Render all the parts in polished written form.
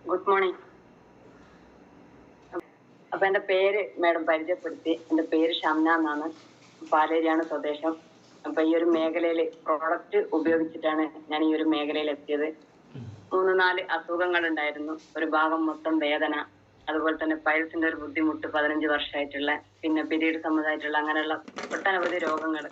Good morning. അപ്പൊ എന്റെ പേര് മാഡം പരിചയപ്പെടുത്തി. എന്റെ പേര് ഷംന എന്നാണ്. പാലേരിയാണ് സ്വദേശം. അപ്പൊ ഈ ഒരു മേഖലയില് പ്രോഡക്റ്റ് ഉപയോഗിച്ചിട്ടാണ് ഞാൻ ഈ ഒരു മേഖലയിൽ എത്തിയത്. 3-4 അസുഖങ്ങൾ ഉണ്ടായിരുന്നു. ഒരു ഭാഗം മൊത്തം വേദന, അതുപോലെ തന്നെ പൈൽസിന്റെ ഒരു ബുദ്ധിമുട്ട് 15 വർഷമായിട്ടുള്ള, പിന്നെ പീരീഡ് സംബന്ധമായിട്ടുള്ള അങ്ങനെയുള്ള ഒട്ടനവധി രോഗങ്ങൾ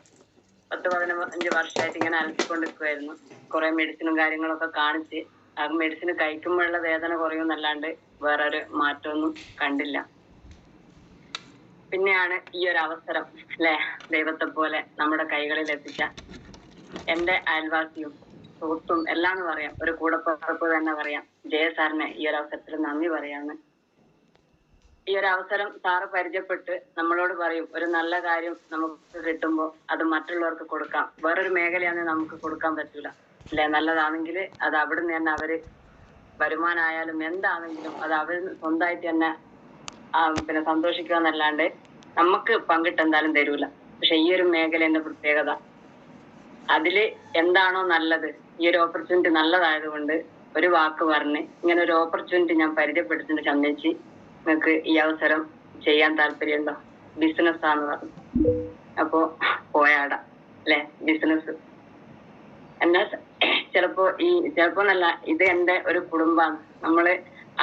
10-15 വർഷമായിട്ട് ഇങ്ങനെ അലട്ടിക്കൊണ്ടിരിക്കുമായിരുന്നു. കുറെ മെഡിസിനും കാര്യങ്ങളൊക്കെ കാണിച്ച് ആ മെഡിസിൻ കഴിക്കുമ്പോഴുള്ള വേദന കുറയുമെന്നല്ലാണ്ട് വേറെ ഒരു മാറ്റമൊന്നും കണ്ടില്ല. പിന്നെയാണ് ഈ ഒരു അവസരം അല്ലെ, ദൈവത്തെ പോലെ നമ്മുടെ കൈകളിൽ എത്തിച്ച എന്റെ അയൽവാസിയും സുഹൃത്തും എല്ലാം എന്ന് പറയാം, ഒരു കൂടപ്പിറപ്പ് തന്നെ പറയാം, ജയ സാറിനെ ഈ ഒരു അവസരത്തിൽ നന്ദി പറയാന്ന്. ഈ ഒരു അവസരം സാറ് പരിചയപ്പെട്ട് നമ്മളോട് പറയും, ഒരു നല്ല കാര്യം നമുക്ക് കിട്ടുമ്പോൾ അത് മറ്റുള്ളവർക്ക് കൊടുക്കാം. വേറൊരു മേഖലയാണെങ്കിൽ നമുക്ക് കൊടുക്കാൻ പറ്റൂല അല്ലെ. നല്ലതാണെങ്കിൽ അത് അവിടുന്ന് തന്നെ അവര് വരുമാനമായാലും എന്താണെങ്കിലും അത് അവർ സ്വന്തമായിട്ട് തന്നെ പിന്നെ സന്തോഷിക്കുക എന്നല്ലാണ്ട് നമുക്ക് പങ്കിട്ട് എന്തായാലും തരൂല. പക്ഷെ ഈ ഒരു മേഖലയുടെ പ്രത്യേകത, അതില് എന്താണോ നല്ലത്, ഈ ഒരു ഓപ്പർച്യൂണിറ്റി നല്ലതായതുകൊണ്ട് ഒരു വാക്ക് പറഞ്ഞ് ഇങ്ങനെ ഒരു ഓപ്പർച്യൂണിറ്റി ഞാൻ പരിചയപ്പെടുത്തിട്ട് ചമ്മേച്ചി, നിങ്ങൾക്ക് ഈ അവസരം ചെയ്യാൻ താല്പര്യമുണ്ടോ? ബിസിനസ് ആന്ന് പറഞ്ഞു. അപ്പോ പോയാടാ അല്ലെ, ബിസിനസ് എന്നാ ചിലപ്പോന്നല്ല, ഇത് എന്റെ ഒരു കുടുംബാണ്. നമ്മള്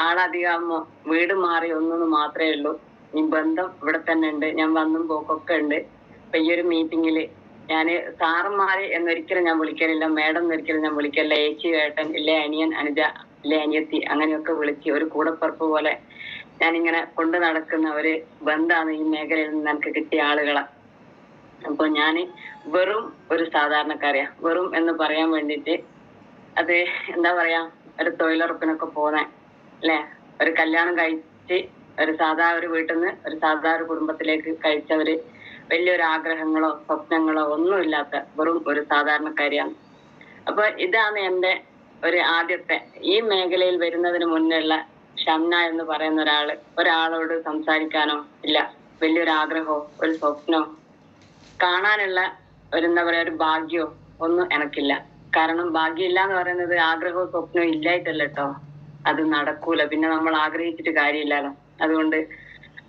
ആളധികമാകുമ്പോ വീട് മാറി ഒന്നു മാത്രമേ ഉള്ളൂ. ഈ ബന്ധം ഇവിടെ തന്നെ ഉണ്ട്. ഞാൻ വന്നും പോക്കൊക്കെ ഉണ്ട്. അപ്പൊ ഈ ഒരു മീറ്റിങ്ങില് ഞാന് സാറന്മാര് എന്നൊരിക്കലും ഞാൻ വിളിക്കലില്ല, മേഡം എന്നൊരിക്കലും ഞാൻ വിളിക്കലില്ല. ഏച്ചി, ഏട്ടൻ, ഇല്ലേ അനിയൻ, അനുജ, ഇല്ലേ അനിയത്തി, അങ്ങനെയൊക്കെ വിളിച്ച് ഒരു കൂടപ്പിറപ്പ് പോലെ ഞാനിങ്ങനെ കൊണ്ടു നടക്കുന്ന ഒരു ബന്ധമാണ് ഈ മേഖലയിൽ നിന്ന് എനിക്ക് കിട്ടിയ ആളുകളെ. അപ്പൊ ഞാന് വെറും ഒരു സാധാരണക്കാരിയാ. വെറും എന്ന് പറയാൻ വേണ്ടിട്ട് അത് എന്താ പറയാ, ഒരു തൊഴിലുറപ്പിനൊക്കെ പോന്നെ അല്ലെ, ഒരു കല്യാണം കഴിച്ച് ഒരു സാധാ ഒരു വീട്ടിൽ നിന്ന് ഒരു സാധാ ഒരു കുടുംബത്തിലേക്ക് കഴിച്ചവര്, വലിയൊരു ആഗ്രഹങ്ങളോ സ്വപ്നങ്ങളോ ഒന്നുമില്ലാത്ത വെറും ഒരു സാധാരണക്കാരിയാണ്. അപ്പൊ ഇതാണ് എന്റെ ഒരു ആദ്യത്തെ, ഈ മേഖലയിൽ വരുന്നതിന് മുന്നുള്ള ഷംന എന്ന് പറയുന്ന ഒരാളോട് സംസാരിക്കാനോ ഇല്ല, വലിയൊരു ആഗ്രഹമോ ഒരു സ്വപ്നോ കാണാനുള്ള ഒരു എന്താ പറയാ ഒരു ഭാഗ്യോ ഒന്നും എനക്കില്ല. കാരണം ഭാഗ്യമില്ല എന്ന് പറയുന്നത് ആഗ്രഹവും സ്വപ്നവും ഇല്ലായിട്ടല്ല കേട്ടോ, അത് നടക്കൂല. പിന്നെ നമ്മൾ ആഗ്രഹിച്ചിട്ട് കാര്യമില്ലല്ലോ. അതുകൊണ്ട്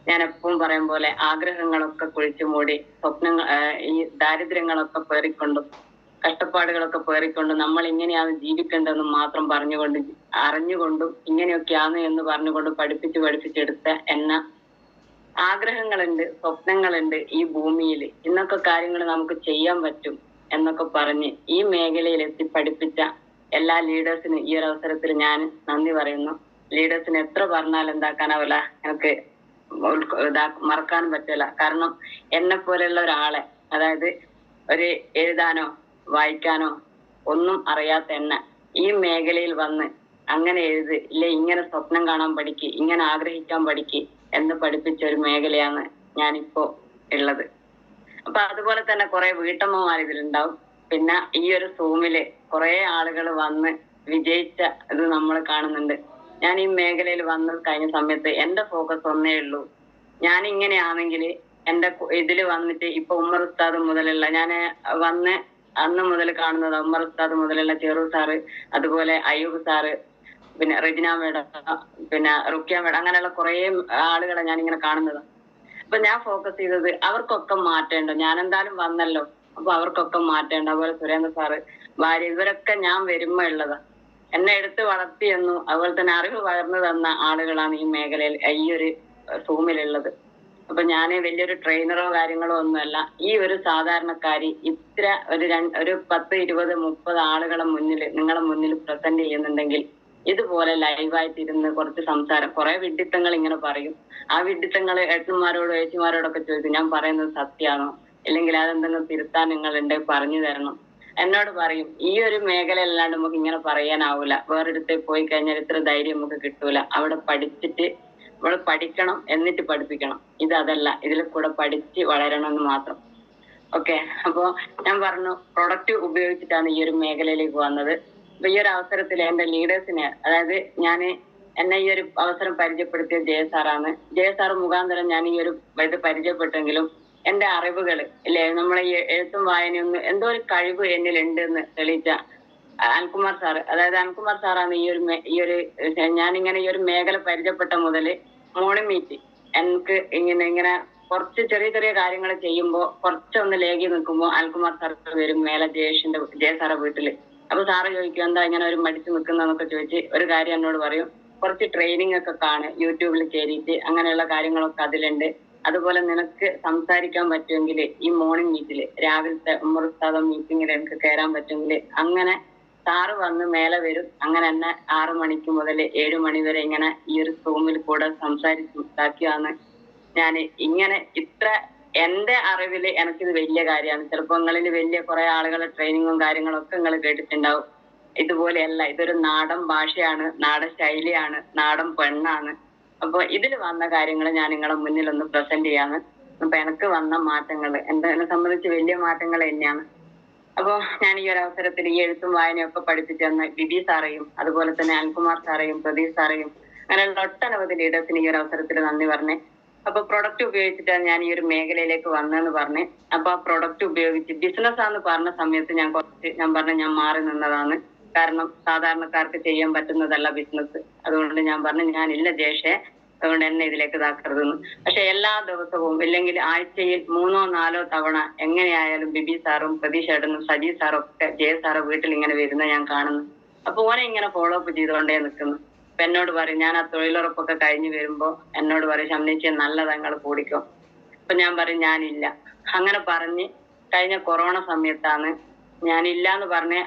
ഞാൻ എപ്പോഴും പറയും പോലെ ആഗ്രഹങ്ങളൊക്കെ കുഴിച്ചു മൂടി, സ്വപ്നങ്ങൾ ഈ ദാരിദ്ര്യങ്ങളൊക്കെ പേറിക്കൊണ്ടും കഷ്ടപ്പാടുകളൊക്കെ പേറിക്കൊണ്ടും നമ്മൾ ഇങ്ങനെയാണ് ജീവിക്കേണ്ടതെന്ന് മാത്രം അറിഞ്ഞുകൊണ്ടും ഇങ്ങനെയൊക്കെയാണ് എന്ന് പറഞ്ഞുകൊണ്ട് പഠിപ്പിച്ചെടുത്ത എന്ന ആഗ്രഹങ്ങളുണ്ട്, സ്വപ്നങ്ങളുണ്ട് ഈ ഭൂമിയിൽ. ഇന്നൊക്കെ കാര്യങ്ങൾ നമുക്ക് ചെയ്യാൻ പറ്റും എന്നൊക്കെ പറഞ്ഞ് ഈ മേഖലയിൽ എത്തി പഠിപ്പിച്ച എല്ലാ ലീഡേഴ്സിനും ഈ ഒരു അവസരത്തിൽ ഞാൻ നന്ദി പറയുന്നു. ലീഡേഴ്സിന് എത്ര പറഞ്ഞാലും എന്താക്കാനാവില്ല, എനിക്ക് മറക്കാനും പറ്റില്ല. കാരണം എന്നെ പോലെയുള്ള ഒരാളെ, അതായത് ഒരു എഴുതാനോ വായിക്കാനോ ഒന്നും അറിയാത്ത എന്നെ ഈ മേഖലയിൽ വന്ന് അങ്ങനെ എഴുത് ഇല്ലേ, ഇങ്ങനെ സ്വപ്നം കാണാൻ പഠിക്ക്, ഇങ്ങനെ ആഗ്രഹിക്കാൻ പഠിക്ക് എന്ന് പഠിപ്പിച്ച ഒരു മേഖലയാണ് ഞാനിപ്പോ ഉള്ളത്. അപ്പൊ അതുപോലെ തന്നെ കുറെ വീട്ടമ്മമാർ ഇതിലുണ്ടാവും. പിന്നെ ഈ ഒരു സൂമില് കുറെ ആളുകൾ വന്ന് വിജയിച്ച ഇത് നമ്മൾ കാണുന്നുണ്ട്. ഞാൻ ഈ മേഖലയിൽ വന്ന് കഴിഞ്ഞ സമയത്ത് എന്റെ ഫോക്കസ് ഒന്നേ ഉള്ളൂ, ഞാൻ ഇങ്ങനെയാണെങ്കിൽ എന്റെ ഇതില് വന്നിട്ട് ഇപ്പൊ ഉമ്മർ ഉസ്താദ് മുതലുള്ള ഞാൻ വന്ന് അന്ന് മുതൽ കാണുന്നത്, ഉമ്മർ ഉസ്താദ് മുതലുള്ള ചെറു സാറ്, അതുപോലെ അയ്യൂബ് സാറ്, പിന്നെ റെജിന മേഡം, പിന്നെ റുക്കിയ മേഡം, അങ്ങനെയുള്ള കുറെ ആളുകളെ ഞാനിങ്ങനെ കാണുന്നത്. അപ്പൊ ഞാൻ ഫോക്കസ് ചെയ്തത് അവർക്കൊക്കെ മാറ്റേണ്ട, ഞാൻ എന്തായാലും വന്നല്ലോ, അപ്പൊ അവർക്കൊക്കെ മാറ്റേണ്ട. അതുപോലെ സുരേന്ദ്ര സാറ്, ഭാര്യ, ഇവരൊക്കെ ഞാൻ വരുമ്പോ ഉള്ളതാ. എന്നെ എടുത്ത് വളർത്തിയെന്നു അതുപോലെ തന്നെ അറിവ് പകർന്നു തന്ന ആളുകളാണ് ഈ മേഖലയിൽ, ഈ ഒരു സൂമിലുള്ളത്. അപ്പൊ ഞാൻ വലിയൊരു ട്രെയിനറോ കാര്യങ്ങളോ ഒന്നുമല്ല. ഈ ഒരു സാധാരണക്കാരി ഇത്ര ഒരു 10, 20, 30 ആളുകളെ മുന്നിൽ, നിങ്ങളെ മുന്നിൽ പ്രസന്റ് ചെയ്യുന്നുണ്ടെങ്കിൽ ഇതുപോലെ ലൈവായിട്ടിരുന്ന് കുറച്ച് സംസാരം, കുറെ വിഡ്ഢിത്തങ്ങൾ ഇങ്ങനെ പറയും. ആ വിഡ്ഢിത്തങ്ങൾ ഏട്ടന്മാരോടും ഏച്ചിമാരോടൊക്കെ ചോദിക്കും, ഞാൻ പറയുന്നത് സത്യമാണോ, ഇല്ലെങ്കിൽ അതെന്തെങ്കിലും തിരുത്താൻ നിങ്ങളുണ്ട് പറഞ്ഞു തരണം. എന്നോട് പറയും, ഈ ഒരു മേഖല അല്ലാണ്ട് നമുക്ക് ഇങ്ങനെ പറയാനാവൂല, വേറൊരിടത്തേക്ക് പോയി കഴിഞ്ഞാൽ ഇത്ര ധൈര്യം നമുക്ക് കിട്ടൂല, അവിടെ പഠിച്ചിട്ട് നമ്മൾ പഠിക്കണം എന്നിട്ട് പഠിപ്പിക്കണം. അതല്ല, ഇതിൽ കൂടെ പഠിച്ച് വളരണമെന്ന് മാത്രം. ഓക്കെ. അപ്പോ ഞാൻ പറഞ്ഞു, പ്രൊഡക്റ്റ് ഉപയോഗിച്ചിട്ടാണ് ഈ ഒരു മേഖലയിലേക്ക് വന്നത്. അപ്പൊ ഈ ഒരു അവസരത്തിൽ എന്റെ ലീഡേഴ്സിനെ, അതായത് എന്നെ ഈ ഒരു അവസരം പരിചയപ്പെടുത്തിയ ജയ സാറാണ്. ജയ സാറ് മുഖാന്തരം ഞാൻ ഈ ഒരു ഇത് പരിചയപ്പെട്ടെങ്കിലും എന്റെ അറിവുകൾ ഇല്ലേ, നമ്മളെ ഈ എഴുത്തും വായനയൊന്നും എന്തോ ഒരു കഴിവ് എന്നിൽ ഉണ്ട് എന്ന് തെളിയിച്ച അനിൽകുമാർ സാറ്, അതായത് അനിൽകുമാർ സാറാണ് ഞാനിങ്ങനെ ഈ ഒരു മേഖല പരിചയപ്പെട്ട മുതല് മോർണിംഗ് മീറ്റ് എനിക്ക് ഇങ്ങനെ കുറച്ച് ചെറിയ ചെറിയ കാര്യങ്ങൾ ചെയ്യുമ്പോ കുറച്ചൊന്ന് ലേഖി നിൽക്കുമ്പോ അനിൽകുമാർ സാർ വരും മേലെ ജയ സാറെ വീട്ടില്. അപ്പൊ സാറ് ചോദിക്കും എന്താ ഇങ്ങനെ ഒരു മടിച്ചു നിൽക്കുന്നതൊക്കെ ചോദിച്ച് ഒരു കാര്യം എന്നോട് പറയും, കുറച്ച് ട്രെയിനിങ് ഒക്കെ കാണും യൂട്യൂബിൽ കയറിയിട്ട്, അങ്ങനെയുള്ള കാര്യങ്ങളൊക്കെ അതിലുണ്ട്. അതുപോലെ നിനക്ക് സംസാരിക്കാൻ പറ്റുമെങ്കിൽ ഈ മോർണിംഗ് മീറ്റില് രാവിലത്തെ ഉമ്മറുസ്താദം മീറ്റിങ്ങിൽ എനിക്ക് കയറാൻ പറ്റുമെങ്കിൽ അങ്ങനെ സാറ് വന്ന് മേലെ വരും. അങ്ങനെ തന്നെ 6 മണിക്ക് മുതൽ 7 മണി വരെ ഇങ്ങനെ ഈ ഒരു റൂമിൽ കൂടെ സംസാരിച്ചുണ്ടാക്കിയാണ് ഞാൻ ഇങ്ങനെ ഇത്ര എന്റെ അറിവില് എനിക്കിത് വലിയ കാര്യമാണ്. ചിലപ്പോ നിങ്ങളിൽ വലിയ കുറെ ആളുകളുടെ ട്രെയിനിങ്ങും കാര്യങ്ങളും ഒക്കെ നിങ്ങൾ കേട്ടിട്ടുണ്ടാവും. ഇതുപോലെയല്ല, ഇതൊരു നാടൻ ഭാഷയാണ്, നാടൻ ശൈലിയാണ്, നാടൻ പെണ്ണാണ്. അപ്പൊ ഇതിൽ വന്ന കാര്യങ്ങൾ ഞാൻ നിങ്ങളെ മുന്നിൽ ഒന്ന് പ്രസന്റ് ചെയ്യാണ്. അപ്പൊ എനിക്ക് വന്ന മാറ്റങ്ങൾ എന്നെ സംബന്ധിച്ച് വലിയ മാറ്റങ്ങൾ തന്നെയാണ്. അപ്പൊ ഞാൻ ഈ ഒരു അവസരത്തിൽ ഈ എഴുത്തും വായനയും ഒക്കെ പഠിപ്പിച്ചു തന്ന ബിബി സാറേയും അതുപോലെ തന്നെ അനിൽകുമാർ സാറേയും പ്രദീപ് സാറേയും അങ്ങനെയുള്ള ഒട്ടനവധി ലീഡേഴ്സിന് ഈ ഒരു അവസരത്തിൽ നന്ദി പറഞ്ഞേ. അപ്പൊ പ്രൊഡക്റ്റ് ഉപയോഗിച്ചിട്ടാണ് ഞാൻ ഈ ഒരു മേഖലയിലേക്ക് വന്നതെന്ന് പറഞ്ഞ്, അപ്പൊ ആ പ്രൊഡക്റ്റ് ഉപയോഗിച്ച് ബിസിനസ് ആണെന്ന് പറഞ്ഞ സമയത്ത് ഞാൻ പറഞ്ഞു ഞാൻ മാറി നിന്നതാണ്. കാരണം സാധാരണക്കാർക്ക് ചെയ്യാൻ പറ്റുന്നതല്ല ബിസിനസ്. അതുകൊണ്ട് ഞാൻ പറഞ്ഞു ഞാനില്ല ജേഷേ, അതുകൊണ്ട് എന്നെ ഇതിലേക്ക് ഇതാക്കരുതെന്ന്. പക്ഷെ എല്ലാ ദിവസവും ഇല്ലെങ്കിൽ ആഴ്ചയിൽ 3 or 4 തവണ എങ്ങനെയായാലും ബിബി സാറും പ്രതീഷ് ഏട്ടനും സജി സാറും ഒക്കെ ജയ സാറ് വീട്ടിൽ ഇങ്ങനെ വരുന്ന ഞാൻ കാണുന്നു. അപ്പൊ ഓനെ ഇങ്ങനെ ഫോളോ അപ്പ് ചെയ്തുകൊണ്ടേ നിൽക്കുന്നു. അപ്പൊ എന്നോട് പറയും, ഞാൻ ആ തൊഴിലുറപ്പൊക്കെ കഴിഞ്ഞ് വരുമ്പോ എന്നോട് പറയും ശംനേച്ചി നല്ലതാ നിങ്ങൾ കൂടിക്കോ. അപ്പൊ ഞാൻ പറയും ഞാനില്ല. അങ്ങനെ പറഞ്ഞ് കഴിഞ്ഞ കൊറോണ സമയത്താണ് ഞാനില്ല എന്ന് പറഞ്ഞ്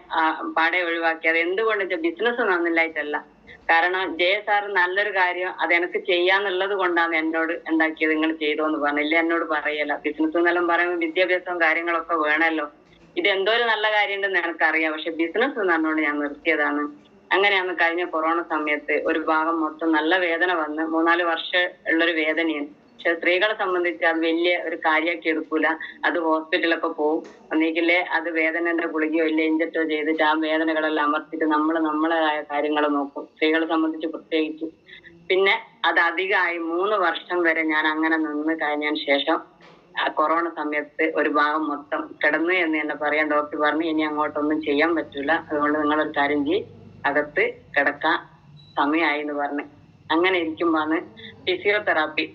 പാടെ ഒഴിവാക്കിയത്. എന്തുകൊണ്ട് വെച്ചാൽ ബിസിനസ് നന്നില്ലായിട്ടല്ല, കാരണം ജയ സാറ് നല്ലൊരു കാര്യം അത് എനിക്ക് ചെയ്യാന്നുള്ളത് കൊണ്ടാണ് എന്നോട് എന്താക്കിയത് നിങ്ങൾ ചെയ്തോ എന്ന് പറഞ്ഞില്ല. എന്നോട് പറയല്ല, ബിസിനസ് എന്നെല്ലാം പറയുമ്പോൾ വിദ്യാഭ്യാസവും കാര്യങ്ങളൊക്കെ വേണമല്ലോ. ഇത് എന്തോ ഒരു നല്ല കാര്യം ഉണ്ടെന്ന് എനിക്കറിയാം, പക്ഷെ ബിസിനസ് എന്ന് പറഞ്ഞുകൊണ്ട് ഞാൻ നിർത്തിയതാണ്. അങ്ങനെയാണ് കഴിഞ്ഞ കൊറോണ സമയത്ത് ഒരു ഭാഗം മൊത്തം നല്ല വേദന വന്ന് 3-4 വർഷം ഉള്ളൊരു വേദനയാണ്. പക്ഷെ സ്ത്രീകളെ സംബന്ധിച്ച് അത് വലിയ ഒരു കാര്യമാക്കി എടുക്കൂല. അത് ഹോസ്പിറ്റലൊക്കെ പോകും, ഒന്നിക്കില്ലേ അത് വേദനന്റെ ഗുളികയോ ഇല്ല ഇഞ്ചക്റ്റോ ചെയ്തിട്ട് ആ വേദനകളെല്ലാം അമർത്തിട്ട് നമ്മളേതായ കാര്യങ്ങൾ നോക്കും, സ്ത്രീകളെ സംബന്ധിച്ച് പ്രത്യേകിച്ച്. പിന്നെ അത് അധികമായി 3 വർഷം വരെ ഞാൻ അങ്ങനെ നിന്ന് കഴിഞ്ഞതിന് ശേഷം കൊറോണ സമയത്ത് ഒരു ഭാഗം മൊത്തം കിടന്നു എന്ന് തന്നെ പറയാൻ ഡോക്ടർ പറഞ്ഞു ഇനി അങ്ങോട്ടൊന്നും ചെയ്യാൻ പറ്റൂല, അതുകൊണ്ട് നിങ്ങളൊരു കാര്യം അകത്ത് കിടക്കാൻ സമയമായി എന്ന് പറഞ്ഞു. അങ്ങനെ ഇരിക്കുമ്പോഴാണ് ഫിസിയോതെറാപ്പി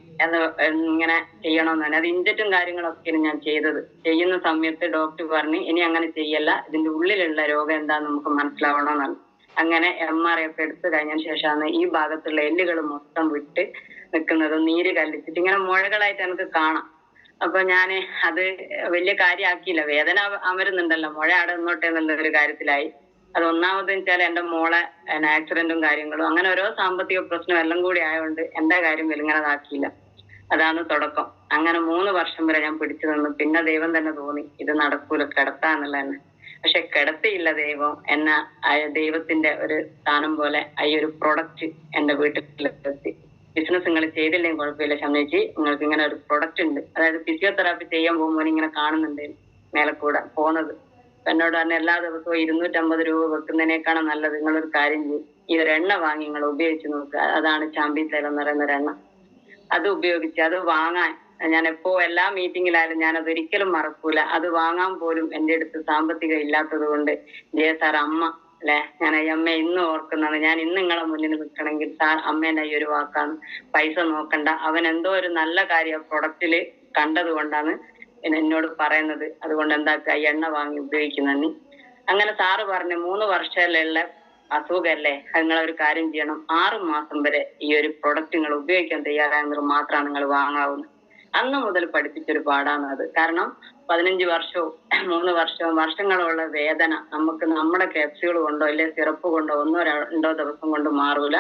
ഇങ്ങനെ ചെയ്യണമെന്ന് തന്നെ, അത് ഇഞ്ചക്റ്റും കാര്യങ്ങളൊക്കെയാണ് ഞാൻ ചെയ്തത്. ചെയ്യുന്ന സമയത്ത് ഡോക്ടർ പറഞ്ഞു ഇനി അങ്ങനെ ചെയ്യല്ല, ഇതിന്റെ ഉള്ളിലുള്ള രോഗം എന്താന്ന് നമുക്ക് മനസ്സിലാവണമെന്നാണ്. അങ്ങനെ MRI ഒക്കെ എടുത്തു കഴിഞ്ഞതിന് ശേഷമാണ് ഈ ഭാഗത്തുള്ള എല്ലുകൾ മൊത്തം വിട്ട് നിൽക്കുന്നതും നീര് കല്ലിച്ചിട്ട് ഇങ്ങനെ മുഴകളായിട്ട് എനിക്ക് കാണാം. അപ്പൊ ഞാന് അത് വലിയ കാര്യമാക്കിയില്ല, വേദന അമരുന്നുണ്ടല്ലോ, മുഴ അവിടെ നിന്നോട്ടെ എന്നുള്ള ഒരു കാര്യത്തിലായി. അത് ഒന്നാമത് വെച്ചാൽ എന്റെ മോളെ ആക്സിഡന്റും കാര്യങ്ങളും അങ്ങനെ ഓരോ സാമ്പത്തിക പ്രശ്നം എല്ലാം കൂടി ആയതുകൊണ്ട് എന്റെ കാര്യം വെലുങ്ങനതാക്കിയില്ല. അതാണ് തുടക്കം. അങ്ങനെ 3 വർഷം വരെ ഞാൻ പിടിച്ചു നിന്നു. പിന്നെ ദൈവം തന്നെ തോന്നി ഇത് നടക്കൂല, കിടത്താന്നുള്ള തന്നെ. പക്ഷെ കിടത്തിയില്ല ദൈവം എന്നെ. ദൈവത്തിന്റെ ഒരു സ്ഥാനം പോലെ ഈ ഒരു പ്രൊഡക്റ്റ് എന്റെ വീട്ടിലെത്തി. ബിസിനസ് നിങ്ങൾ ചെയ്തില്ലെങ്കിൽ കുഴപ്പമില്ല ശംനേച്ചി, നിങ്ങൾക്ക് ഇങ്ങനെ ഒരു പ്രൊഡക്റ്റ് ഉണ്ട്. അതായത് ഫിസിയോതെറാപ്പി ചെയ്യാൻ പോകുമ്പോൾ ഇങ്ങനെ കാണുന്നുണ്ട് മേലെക്കൂടെ പോകുന്നത്. എന്നോട് തന്നെ എല്ലാ ദിവസവും 250 രൂപ വെക്കുന്നതിനേക്കാണ് നല്ലത്, നിങ്ങളൊരു കാര്യം ചെയ്യും, ഈ ഒരു എണ്ണ വാങ്ങി നിങ്ങൾ ഉപയോഗിച്ച് നോക്കുക. അതാണ് ചാമ്പി തൈലം എന്ന് പറയുന്ന ഒരു എണ്ണ. അത് ഉപയോഗിച്ച് അത് വാങ്ങാൻ ഞാൻ എല്ലാ മീറ്റിങ്ങിലായാലും ഞാൻ അത് ഒരിക്കലും മറക്കൂല. അത് വാങ്ങാൻ പോലും എന്റെ അടുത്ത് സാമ്പത്തികം ഇല്ലാത്തത് കൊണ്ട് ജയ സാർ അമ്മ അല്ലെ, ഞാൻ ഈ അമ്മ ഇന്ന് ഓർക്കുന്നതാണ്. ഞാൻ ഇന്ന് നിങ്ങളെ മുന്നിൽ നിൽക്കണമെങ്കിൽ സാർ അമ്മേന്റെ ഈ ഒരു വാക്കാണ്, പൈസ നോക്കണ്ട, അവൻ എന്തോ ഒരു നല്ല കാര്യം പ്രൊഡക്റ്റില് കണ്ടത് കൊണ്ടാണ് എന്നോട് പറയുന്നത്, അതുകൊണ്ട് എന്താക്കുക ഈ എണ്ണ വാങ്ങി ഉപയോഗിക്കുന്നതന്നെ. അങ്ങനെ സാറ് പറഞ്ഞു 3 വർഷമുള്ള അസുഖല്ലേ, അത് നിങ്ങളൊരു കാര്യം ചെയ്യണം, 6 മാസം വരെ ഈ ഒരു പ്രൊഡക്റ്റ് നിങ്ങൾ ഉപയോഗിക്കാൻ തയ്യാറായെന്നത് മാത്രമാണ് നിങ്ങൾ വാങ്ങാവുന്നത്. അന്ന് മുതൽ പഠിപ്പിച്ചൊരു പാടാണ് അത്. കാരണം 15 വർഷവും 3 വർഷവും വർഷങ്ങളുള്ള വേദന നമുക്ക് നമ്മുടെ ക്യാപ്സ്യൂൾ കൊണ്ടോ അല്ലെ സിറപ്പ് കൊണ്ടോ 1-2 ദിവസം കൊണ്ട് മാറൂല.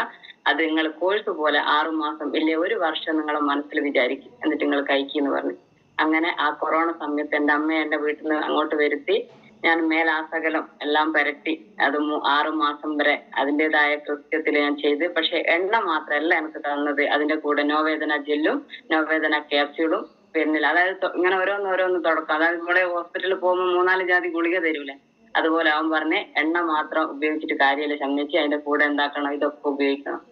അത് നിങ്ങൾ കോഴ്സ് പോലെ 6 മാസം ഇല്ലേ 1 വർഷം നിങ്ങളെ മനസ്സിൽ വിചാരിക്കും, എന്നിട്ട് നിങ്ങൾ കഴിക്കുമെന്ന് പറഞ്ഞു. അങ്ങനെ ആ കൊറോണ സമയത്ത് എന്റെ അമ്മയെ എന്റെ വീട്ടിൽ നിന്ന് അങ്ങോട്ട് വരുത്തി ഞാൻ മേലാസകലം എല്ലാം പരട്ടി അത് 6 മാസം വരെ അതിൻ്റെതായ കൃത്യത്തിൽ ഞാൻ ചെയ്ത്. പക്ഷെ എണ്ണ മാത്രമല്ല എനിക്ക് തന്നത്, അതിന്റെ കൂടെ നോവേദന ജെല്ലും നോവേദന ക്യാപ്സ്യൂളും വരുന്നില്ല. അതായത് ഇങ്ങനെ ഓരോന്ന് തുടക്കം. അതായത് നമ്മുടെ ഹോസ്പിറ്റലിൽ പോകുമ്പോൾ 3-4 ജാതി ഗുളിക തരൂലേ, അതുപോലെ അവൻ പറഞ്ഞ് എണ്ണ മാത്രം ഉപയോഗിച്ചിട്ട് കാര്യമില്ല ശംനേച്ചി, അതിന്റെ കൂടെ എന്താക്കണം ഇതൊക്കെ ഉപയോഗിക്കണം.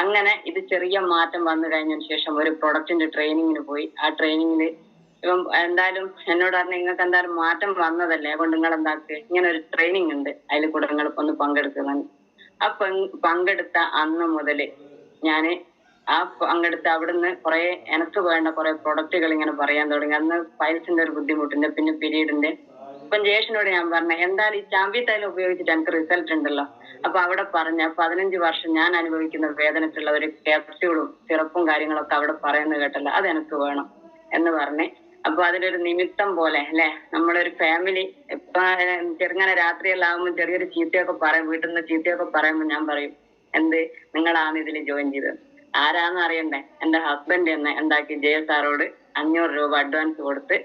അങ്ങനെ ഇത് ചെറിയ മാറ്റം വന്നു കഴിഞ്ഞതിന് ശേഷം ഒരു പ്രൊഡക്റ്റിന്റെ ട്രെയിനിങ്ങിന് പോയി. ആ ട്രെയിനിങ്ങിൽ ഇപ്പം എന്തായാലും എന്നോട് പറഞ്ഞു നിങ്ങൾക്ക് എന്തായാലും മാറ്റം വന്നതല്ലേ, അതുകൊണ്ട് നിങ്ങൾ എന്താക്കുക, ഇങ്ങനെ ഒരു ട്രെയിനിങ് ഉണ്ട്, അതിൽ കൂടെ നിങ്ങൾ ഒന്ന് പങ്കെടുക്കുന്നുണ്ട്. ആ പങ്കെടുത്ത അന്ന് മുതല് ഞാന് പങ്കെടുത്ത് അവിടുന്ന് കുറെ എനിക്ക് വേണ്ട കുറെ പ്രൊഡക്റ്റുകൾ ഇങ്ങനെ പറയാൻ തുടങ്ങി. അന്ന് പൈൽസിന്റെ ഒരു ബുദ്ധിമുട്ടുണ്ട്, പിന്നെ പീരീഡിന്റെ. ഇപ്പം ജേഷനോട് ഞാൻ പറഞ്ഞ എന്തായാലും ഈ ചാമ്പി തൈലം ഉപയോഗിച്ചിട്ട് എനിക്ക് റിസൾട്ട് ഉണ്ടല്ലോ. അപ്പൊ അവിടെ പറഞ്ഞ 15 വർഷം ഞാൻ അനുഭവിക്കുന്ന വേദനക്കുള്ള ഒരു ക്യാപ്സ്യൂളും സിറപ്പും കാര്യങ്ങളൊക്കെ അവിടെ പറയുന്നത് കേട്ടല്ലോ, അത് എനിക്ക് വേണം എന്ന് പറഞ്ഞ്. അപ്പൊ അതിലൊരു നിമിത്തം പോലെ അല്ലെ, നമ്മളൊരു ഫാമിലി ഇപ്പൊ ചെറുങ്ങനെ രാത്രിയെല്ലാം ആകുമ്പോൾ ചെറിയൊരു ചീത്തയൊക്കെ പറയും, വീട്ടിൽ നിന്ന് ചീത്തയൊക്കെ പറയുമ്പോൾ ഞാൻ പറയും എന്ത്, നിങ്ങളാണ് ഇതിൽ ജോയിൻ ചെയ്തത്. ആരാന്ന് അറിയണ്ടേ? എന്റെ ഹസ്ബൻഡ് തന്നെ എന്താക്കി, ജയ സാറോട് 500 രൂപ അഡ്വാൻസ് കൊടുത്ത്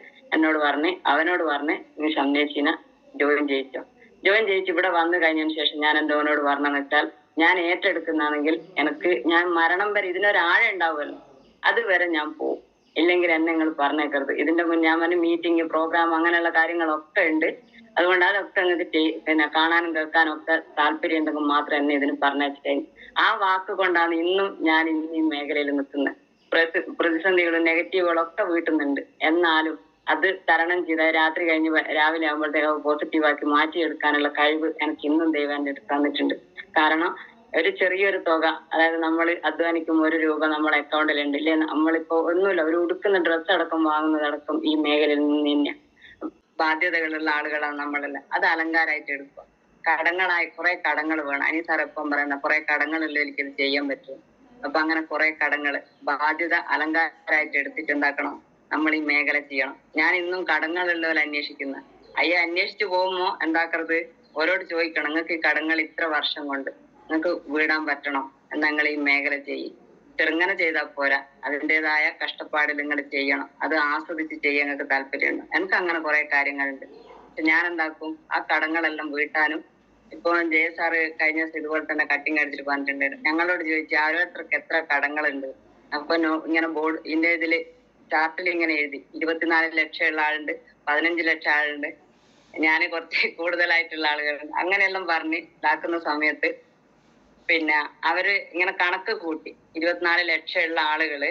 അവനോട് പറഞ്ഞ് നീ ഷംനേച്ചിനെ ജോയിൻ ചെയ്യിച്ചോ. ജോയിൻ ചെയ്യിച്ച് ഇവിടെ വന്നു കഴിഞ്ഞതിന് ശേഷം ഞാൻ എന്തോനോട് പറഞ്ഞെന്ന് വെച്ചാൽ, ഞാൻ ഏറ്റെടുക്കുന്നാണെങ്കിൽ ഞാൻ മരണം വരെ ഇതിനൊരാഴം ഉണ്ടാവുമല്ലോ, അതുവരെ ഞാൻ പോവും, ഇല്ലെങ്കിൽ എന്നെ നിങ്ങൾ പറഞ്ഞേക്കരുത്. ഇതിന്റെ മുന്നേ ഞാൻ മീറ്റിംഗ് പ്രോഗ്രാം അങ്ങനെയുള്ള കാര്യങ്ങളൊക്കെ ഉണ്ട്, അതുകൊണ്ട് അതൊക്കെ നിങ്ങൾക്ക് പിന്നെ കാണാനും കേൾക്കാനും ഒക്കെ താല്പര്യം ഉണ്ടെങ്കിൽ മാത്രം എന്നെ ഇതിന് പറഞ്ഞേച്ചിട്ടേ. ആ വാക്ക് കൊണ്ടാണ് ഇന്നും ഞാൻ ഈ മേഖലയിൽ നിൽക്കുന്നത്. പ്രതിസന്ധികളും നെഗറ്റീവുകളും ഒക്കെ വീട്ടുന്നുണ്ട്, എന്നാലും അത് തരണം ചെയ്ത രാത്രി കഴിഞ്ഞ് രാവിലെ ആകുമ്പോഴത്തേക്ക് പോസിറ്റീവാക്കി മാറ്റിയെടുക്കാനുള്ള കഴിവ് എനിക്ക് ഇന്നും ദൈവം എൻ്റെ അടുത്ത് തന്നിട്ടുണ്ട്. കാരണം ഒരു ചെറിയൊരു തുക, അതായത് നമ്മൾ അധ്വാനിക്കും 1 രൂപ നമ്മളെ അക്കൗണ്ടിലുണ്ട് ഇല്ലേ, നമ്മളിപ്പോ ഒന്നുമില്ല, ഒരു ഉടുക്കുന്ന ഡ്രസ്സ് അടക്കം വാങ്ങുന്നതടക്കം ഈ മേഖലയിൽ നിന്ന് തന്നെയാണ്. ബാധ്യതകളുള്ള ആളുകളാണ് നമ്മളെല്ലാം, അത് അലങ്കാരമായിട്ട് എടുക്കുക. കടങ്ങളായി കുറെ കടങ്ങൾ വേണം. അനി സാർ എപ്പം പറയുന്ന കുറെ കടങ്ങളുള്ള എനിക്കിത് ചെയ്യാൻ പറ്റും. അപ്പൊ അങ്ങനെ കുറെ കടങ്ങള് ബാധ്യത അലങ്കാരമായിട്ട് എടുത്തിട്ട് എന്താക്കണം, നമ്മൾ ഈ മേഖല ചെയ്യണം. ഞാൻ ഇന്നും കടങ്ങളുള്ളവരെ അന്വേഷിക്കുന്ന അന്വേഷിച്ചു പോകുമ്പോ എന്താക്കരുത്, ഓരോട് ചോദിക്കണം, നിങ്ങൾക്ക് ഈ കടങ്ങൾ ഇത്ര വർഷം കൊണ്ട് നിങ്ങൾക്ക് വീടാൻ പറ്റണം എന്ന് നിങ്ങൾ ഈ മേഖല ചെയ്യും. ചെറുങ്ങനെ ചെയ്താൽ പോരാ, അതിൻ്റെതായ കഷ്ടപ്പാട് നിങ്ങൾ ചെയ്യണം. അത് ആസ്വദിച്ച് ചെയ്യാൻ നിങ്ങൾക്ക് താല്പര്യമുണ്ട്. എനിക്ക് അങ്ങനെ കുറെ കാര്യങ്ങളുണ്ട്. ഞാൻ എന്താക്കും, ആ കടങ്ങളെല്ലാം വീട്ടാനും. ഇപ്പൊ ജയ സാറ് കഴിഞ്ഞ ദിവസം ഇതുപോലെ തന്നെ കട്ടിങ് അടിച്ചിട്ട് പറഞ്ഞിട്ടുണ്ടായിരുന്നു. ഞങ്ങളോട് ചോദിച്ചു ഓരോരുത്തർക്ക് എത്ര കടങ്ങളുണ്ട്. അപ്പൊ ഇങ്ങനെ ബോർഡ് ഇതിന്റെ ഇതില് ചാർട്ടിൽ ഇങ്ങനെ എഴുതി 24 ലക്ഷം ഉള്ള ആളുണ്ട്, 15 ലക്ഷം ആളുണ്ട്, ഞാൻ കുറച്ച് കൂടുതലായിട്ടുള്ള ആളുകളുണ്ട്, അങ്ങനെയെല്ലാം പറഞ്ഞ് ഇതാക്കുന്ന സമയത്ത് പിന്നെ അവര് ഇങ്ങനെ കണക്ക് കൂട്ടി 24 ലക്ഷം ഉള്ള ആളുകള്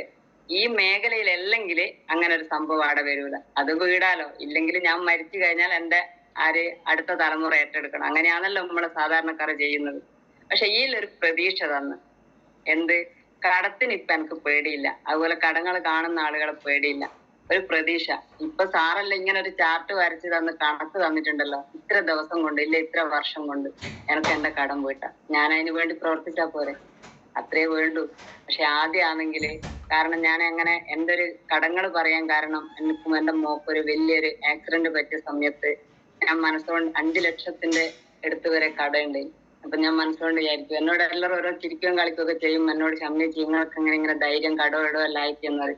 ഈ മേഖലയിൽ അല്ലെങ്കിൽ അങ്ങനെ ഒരു സംഭവം അവിടെ വരൂല. അത് വീടാലോ, ഇല്ലെങ്കിൽ ഞാൻ മരിച്ചു കഴിഞ്ഞാൽ എന്റെ അടുത്ത തലമുറ ഏറ്റെടുക്കണം. അങ്ങനെയാണല്ലോ നമ്മള് സാധാരണക്കാർ ചെയ്യുന്നത്. പക്ഷെ ഈ ഒരു പ്രതീക്ഷ തന്ന് എന്ത്, കടത്തിന് ഇപ്പൊ എനിക്ക് പേടിയില്ല, അതുപോലെ കടങ്ങൾ കാണുന്ന ആളുകളെ പേടിയില്ല, ഒരു പ്രതീക്ഷ. ഇപ്പൊ സാറല്ല ഇങ്ങനെ ഒരു ചാർട്ട് വരച്ച് തന്ന് കണക്ക് തന്നിട്ടുണ്ടല്ലോ, ഇത്ര ദിവസം കൊണ്ട് ഇല്ല ഇത്ര വർഷം കൊണ്ട് എനിക്ക് എന്റെ കടം വീട്ടാം. ഞാൻ അതിന് വേണ്ടി പ്രവർത്തിച്ചാ പോരെ, അത്രേ വേണ്ടു. പക്ഷെ ആദ്യമാണെങ്കില്, കാരണം ഞാൻ അങ്ങനെ എന്റെ ഒരു കടങ്ങൾ പറയാൻ കാരണം, എനിക്കും എന്റെ മോക്കൊരു വലിയൊരു ആക്സിഡന്റ് പറ്റിയ സമയത്ത് ഞാൻ മനസ്സുകൊണ്ട് 5 ലക്ഷത്തിന്റെ അടുത്ത് വരെ കടയുണ്ട്. അപ്പൊ ഞാൻ മനസ്സുകൊണ്ട് വിചാരിക്കും, എന്നോട് എല്ലാവരും ഓരോ ചിരിക്കുകയും കളിക്കുകയൊക്കെ ചെയ്യും, എന്നോട് ക്ഷമിച്ച് നിങ്ങൾക്ക് ഇങ്ങനെ ധൈര്യം കടമിടോ എല്ലാം അയക്കുന്നത്.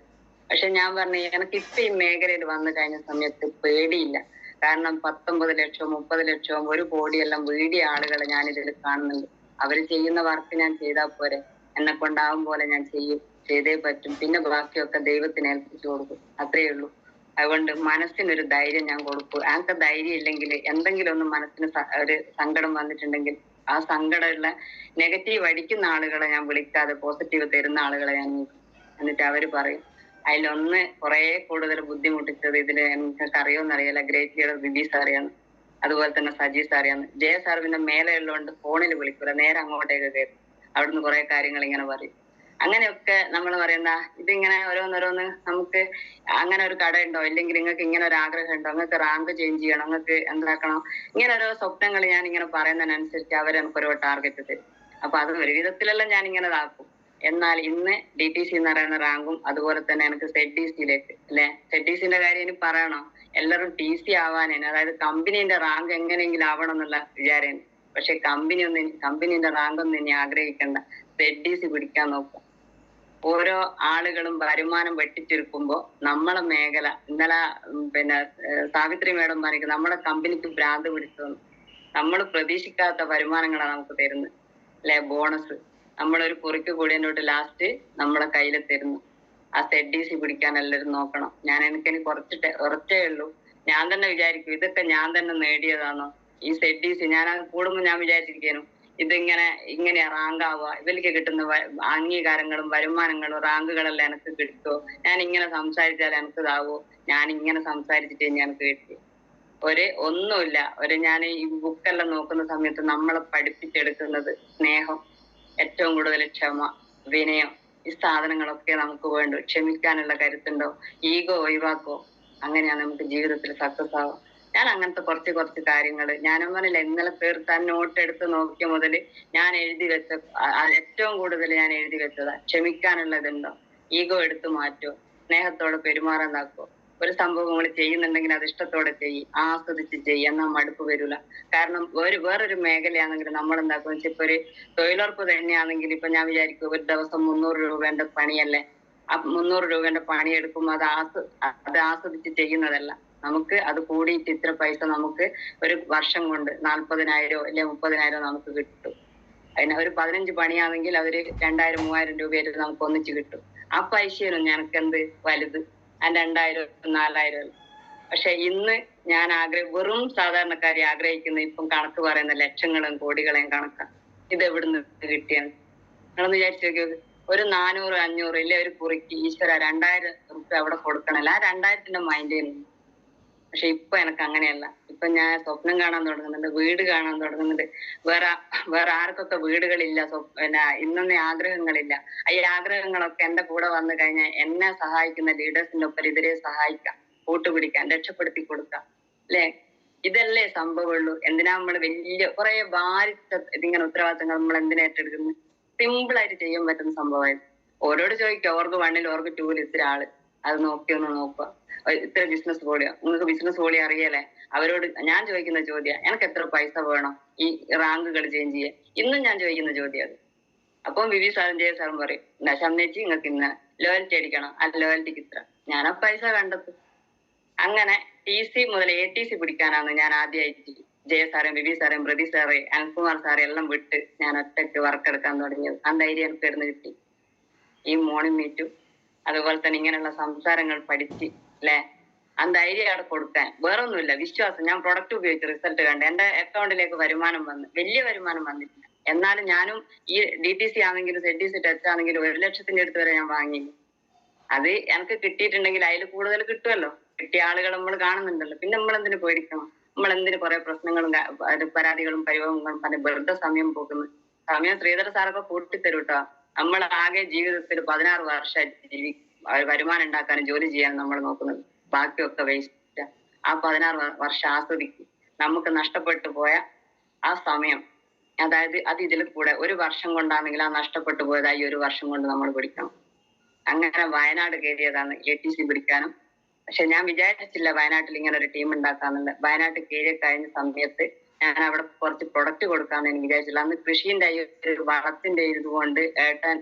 പക്ഷെ ഞാൻ പറഞ്ഞു, എനിക്ക് ഇപ്പൊ ഈ മേഖലയിൽ വന്നു കഴിഞ്ഞ സമയത്ത് പേടിയില്ല. കാരണം 19 ലക്ഷവും 30 ലക്ഷവും 1 കോടിയെല്ലാം വീടിയ ആളുകളെ ഞാനിതിൽ കാണുന്നുണ്ട്. അവര് ചെയ്യുന്ന വർക്ക് ഞാൻ ചെയ്താൽ പോരെ, എന്നെ കൊണ്ടാവും പോലെ ഞാൻ ചെയ്തേ പറ്റും. പിന്നെ ബാക്കിയൊക്കെ ദൈവത്തിന് ഏൽപ്പിച്ചു കൊടുക്കും, അത്രയേ ഉള്ളൂ. അതുകൊണ്ട് മനസ്സിനൊരു ധൈര്യം ഞാൻ കൊടുക്കും. ഞങ്ങൾക്ക് ധൈര്യം ഇല്ലെങ്കിൽ, എന്തെങ്കിലും ഒന്ന് മനസ്സിന് ഒരു സങ്കടം വന്നിട്ടുണ്ടെങ്കിൽ ആ സങ്കടമുള്ള നെഗറ്റീവ് അടിക്കുന്ന ആളുകളെ ഞാൻ വിളിക്കാതെ പോസിറ്റീവ് തരുന്ന ആളുകളെ ഞാൻ നോക്കും. എന്നിട്ട് അവര് പറയും, അതിലൊന്ന് കുറെ കൂടുതൽ ബുദ്ധിമുട്ടിച്ചത്, ഇതില് നിങ്ങൾക്ക് അറിയോന്നറിയില്ല, ഗ്രേറ്റ് ലീഡർ ബിബീസ് അറിയാന്ന്, അതുപോലെ തന്നെ സജീസ് അറിയാന്ന്. ജയ സാർ പിന്നെ മേലെ ഉള്ളതുകൊണ്ട് ഫോണിൽ വിളിക്കൂല, നേരെ അങ്ങോട്ടേക്ക് കയറും, അവിടുന്ന് കുറെ കാര്യങ്ങൾ ഇങ്ങനെ പറയും. അങ്ങനെയൊക്കെ നമ്മൾ പറയുന്ന ഇതിങ്ങനെ ഓരോന്നോരോന്ന്, നമുക്ക് അങ്ങനെ ഒരു കട ഉണ്ടോ, ഇല്ലെങ്കിൽ നിങ്ങൾക്ക് ഇങ്ങനെ ഒരു ആഗ്രഹം ഉണ്ടോ, നിങ്ങൾക്ക് റാങ്ക് ചേഞ്ച് ചെയ്യണം, നിങ്ങൾക്ക് എന്താക്കണം, ഇങ്ങനെ ഓരോ സ്വപ്നങ്ങൾ ഞാൻ ഇങ്ങനെ പറയുന്നതിനനുസരിച്ച് അവരെനിക്ക് ഓരോ ടാർഗറ്റ് തരും. അപ്പൊ അത് ഒരു വിധത്തിലെല്ലാം ഞാൻ ഇങ്ങനെ ഇതാക്കും. എന്നാൽ ഇന്ന് DTC എന്ന് പറയുന്ന റാങ്കും, അതുപോലെ തന്നെ എനിക്ക് ZDCയിലേക്ക് അല്ലെ, ZDCന്റെ കാര്യം ഇനി പറയണോ, എല്ലാവരും TC ആവാനാണ്, അതായത് കമ്പനീന്റെ റാങ്ക് എങ്ങനെയെങ്കിലും ആവണം എന്നുള്ള വിചാരം. പക്ഷെ കമ്പനീന്റെ റാങ്ക് ഒന്നും ഇനി ആഗ്രഹിക്കണ്ട, ZDC പിടിക്കാൻ നോക്കുക. ഓരോ ആളുകളും വരുമാനം വെട്ടിച്ചുരുക്കുമ്പോ നമ്മളെ മേഖല, ഇന്നലെ പിന്നെ സാവിത്രി മേഡം പറഞ്ഞിട്ട് നമ്മുടെ കമ്പനിക്ക് ഭ്രാന്ത് പിടിച്ചു, നമ്മൾ പ്രതീക്ഷിക്കാത്ത വരുമാനങ്ങളാണ് നമുക്ക് തരുന്നത് അല്ലെ, ബോണസ്. നമ്മളൊരു കുറിക്ക് കൂടിയതിനോട്ട് ലാസ്റ്റ് നമ്മളെ കയ്യിൽ തരുന്നു. ആ ZDC പിടിക്കാൻ എല്ലാവരും നോക്കണം. എനിക്കിനി കുറച്ചേ ഉള്ളൂ. ഞാൻ തന്നെ വിചാരിക്കും, ഇതൊക്കെ ഞാൻ തന്നെ നേടിയതാണോ ഈ ZDC. ഞാൻ കൂടുമ്പോ ഞാൻ വിചാരിച്ചിരിക്കുന്നു, ഇങ്ങനെ റാങ്കാവുക, ഇവർക്ക് കിട്ടുന്ന അംഗീകാരങ്ങളും വരുമാനങ്ങളും റാങ്കുകളെല്ലാം എനിക്ക് കിട്ടുമോ, ഞാൻ ഇങ്ങനെ സംസാരിച്ചാൽ എനിക്ക് ഇതാവോ, ഞാൻ ഇങ്ങനെ സംസാരിച്ചിട്ട് എനിക്ക് കിട്ടി. ഒന്നുമില്ല. ഞാൻ ഈ ബുക്കെല്ലാം നോക്കുന്ന സമയത്ത് നമ്മളെ പഠിപ്പിച്ചെടുക്കുന്നത് സ്നേഹം, ഏറ്റവും കൂടുതൽ ക്ഷമ, വിനയം, ഈ സാധനങ്ങളൊക്കെ നമുക്ക് വേണ്ടു. ക്ഷമിക്കാനുള്ള കരുത്തുണ്ടോ, ഈഗോ ഒഴിവാക്കോ, അങ്ങനെയാണ് നമുക്ക് ജീവിതത്തിൽ സക്സസ് ആവുക. ഞാൻ അങ്ങനത്തെ കുറച്ച് കാര്യങ്ങൾ ഞാനും പറഞ്ഞില്ല, ഇന്നലെ തീർത്താൻ നോട്ട് എടുത്ത് നോക്കിയ മുതൽ ഞാൻ എഴുതി വെച്ച ഏറ്റവും കൂടുതൽ ഞാൻ എഴുതി വെച്ചതാ. ക്ഷമിക്കാനുള്ളതുണ്ടോ, ഈഗോ എടുത്തു മാറ്റോ, സ്നേഹത്തോടെ പെരുമാറാനാക്കോ. ഒരു സംഭവം നമ്മൾ ചെയ്യുന്നുണ്ടെങ്കിൽ അത് ഇഷ്ടത്തോടെ ചെയ്യും, ആസ്വദിച്ച് ചെയ്യും, എന്നാൽ മടുപ്പ് വരില്ല. കാരണം വേറൊരു മേഖലയാണെങ്കിൽ നമ്മൾ എന്താക്കും വെച്ചാൽ, ഇപ്പൊ ഒരു തൊഴിലുറപ്പ് തന്നെയാണെങ്കിൽ ഇപ്പൊ ഞാൻ വിചാരിക്കും ഒരു ദിവസം 300 രൂപേന്റെ പണിയല്ലേ, ആ 300 രൂപേന്റെ പണി എടുക്കുമ്പോൾ അത് ആസ്വദിച്ച് ചെയ്യുന്നതല്ല. നമുക്ക് അത് കൂടിയിട്ട് ഇത്ര പൈസ നമുക്ക് ഒരു വർഷം കൊണ്ട് 40,000 അല്ലെ 30,000 നമുക്ക് കിട്ടും. അതിന് ഒരു 15 പണിയാണെങ്കിൽ അവര് 2,000-3,000 രൂപയായിട്ട് നമുക്ക് ഒന്നിച്ച് കിട്ടും. ആ പൈസയാണ് ഞങ്ങൾക്ക് എന്ത് വലുത്, ആ 2,000 4,000. പക്ഷെ ഇന്ന് ഞാൻ വെറും സാധാരണക്കാരി ആഗ്രഹിക്കുന്ന ഇപ്പം കണക്ക് പറയുന്ന ലക്ഷങ്ങളും കോടികളെയും കണക്കാണ്. ഇത് എവിടുന്ന് കിട്ടിയാണ് നിങ്ങളൊന്ന് വിചാരിച്ചു നോക്കിയത്. ഒരു 400-500 ഇല്ലേ ഒരു കുറിക്ക് ഈശ്വര 2,000 രൂപ അവിടെ കൊടുക്കണല്ലോ, ആ 2,000ന്റെ മൈൻഡ് ചെയ്യുന്നു. പക്ഷെ ഇപ്പൊ എനിക്ക് അങ്ങനെയല്ല. ഇപ്പൊ ഞാൻ സ്വപ്നം കാണാൻ തുടങ്ങുന്നുണ്ട്, വീട് കാണാൻ തുടങ്ങുന്നുണ്ട്. വേറെ ആർക്കൊക്കെ വീടുകളില്ല, ഇന്നൊന്നും ആഗ്രഹങ്ങളില്ല. ഈ ആഗ്രഹങ്ങളൊക്കെ എന്റെ കൂടെ വന്നു കഴിഞ്ഞാൽ എന്നെ സഹായിക്കുന്ന ലീഡേഴ്സിന്റെ ഒപ്പം ഇവരെ സഹായിക്കാം, കൂട്ടുപിടിക്കാൻ, രക്ഷപ്പെടുത്തി കൊടുക്കാം. അല്ലെ, ഇതല്ലേ സംഭവമുള്ളൂ. എന്തിനാ നമ്മൾ വലിയ കുറെ ഇതിങ്ങനെ ഉത്തരവാദിത്തങ്ങൾ നമ്മൾ എന്തിനാ ഏറ്റെടുക്കുന്നത്? സിമ്പിൾ ആയിട്ട് ചെയ്യാൻ പറ്റുന്ന സംഭവമായിരുന്നു. ഓരോട് ചോദിക്കുക, ഓർക്ക് 1-ൽ ഓർക്ക് 2-ൽ ഇത്ര ആള്, അത് നോക്കിയൊന്ന് നോക്കുക. ഇത്ര ബിസിനസ് പോളിയോ, നിങ്ങൾക്ക് ബിസിനസ് പോളിയോ അറിയല്ലേ? അവരോട് ഞാൻ ചോദിക്കുന്ന ചോദ്യം, എനിക്ക് എത്ര പൈസ വേണം ഈ റാങ്കുകൾ ചേഞ്ച് ചെയ്യാൻ? ഇന്നും ഞാൻ ചോദിക്കുന്ന ചോദ്യം അത്. അപ്പം വിവി സാറും ജയ സാറും പറയും, ഷംനേച്ചി നിങ്ങൾക്ക് ഇന്ന് ലോയൽറ്റി അടിക്കണം, ആ ലോയൽറ്റിക്ക് ഇത്ര. ഞാൻ ആ പൈസ കണ്ടെത്തും. അങ്ങനെ TC മുതൽ ATC പിടിക്കാനാണ് ഞാൻ ആദ്യമായിട്ട് ജയ സാറേയും വിവി സാറേയും പ്രതി സാറേ അനിൽകുമാർ സാറെ എല്ലാം വിട്ട് ഞാൻ ഒറ്റയ്ക്ക് വർക്ക് എടുക്കാൻ തുടങ്ങിയത്. ആ ധൈര്യം എനിക്ക് ഇടുന്ന് കിട്ടി. ഈ മോർണിംഗ് മീറ്റും അതുപോലെ തന്നെ ഇങ്ങനെയുള്ള സംസാരങ്ങൾ പഠിച്ച് അല്ലെ, ആ ധൈര്യം അവിടെ കൊടുക്കാൻ വേറൊന്നുമില്ല, വിശ്വാസം. ഞാൻ പ്രൊഡക്റ്റ് ഉപയോഗിച്ച് റിസൾട്ട് കണ്ട് എന്റെ അക്കൗണ്ടിലേക്ക് വരുമാനം വന്ന്, വലിയ വരുമാനം വന്നിട്ടില്ല. എന്നാലും ഞാനും ഈ DTC ആണെങ്കിലും ZDC ടച്ച് ആണെങ്കിലും 1 ലക്ഷത്തിന്റെ അടുത്ത് വരെ ഞാൻ വാങ്ങി. അത് എനിക്ക് കിട്ടിയിട്ടുണ്ടെങ്കിൽ അതിൽ കൂടുതൽ കിട്ടുമല്ലോ. കിട്ടിയ ആളുകൾ നമ്മൾ കാണുന്നുണ്ടല്ലോ, പിന്നെ നമ്മൾ എന്തിനു പേടിക്കണം? നമ്മൾ എന്തിനു കുറെ പ്രശ്നങ്ങളും പരാതികളും പരിഭവങ്ങളും പറഞ്ഞ് വെറുതെ സമയം പോകുന്നു? സമയം ശ്രീധര സാറൊക്കെ കൂട്ടിത്തരും കേട്ടോ. നമ്മൾ ആകെ ജീവിതത്തിൽ 16 വർഷമായിട്ട് വരുമാനം ഉണ്ടാക്കാനും ജോലി ചെയ്യാനും നമ്മൾ നോക്കുന്നത്. ബാക്കിയൊക്കെ വേസ്റ്റ്. ആ 16 വർഷം ആസ്വദിക്കും. നമുക്ക് നഷ്ടപ്പെട്ടു പോയ ആ സമയം, അതായത് അത് ഇതിൽ കൂടെ 1 വർഷം കൊണ്ടാണെങ്കിൽ ആ നഷ്ടപ്പെട്ടു പോയത് ഈ 1 വർഷം കൊണ്ട് നമ്മൾ പിടിക്കണം. അങ്ങനെ വയനാട് കയറിയതാണ് ATC പിടിക്കാനും. പക്ഷെ ഞാൻ വിചാരിച്ചില്ല വയനാട്ടിൽ ഇങ്ങനെ ഒരു ടീം ഉണ്ടാക്കാന്നുണ്ട്. വയനാട്ടിൽ കയറി കഴിഞ്ഞ സമയത്ത് ഞാൻ അവിടെ കുറച്ച് പ്രൊഡക്റ്റ് കൊടുക്കാന്ന് എനിക്ക് വിചാരിച്ചില്ല. അന്ന് കൃഷിന്റെ ഒരു വളത്തിന്റെ ഇതുകൊണ്ട് ഏട്ടൻ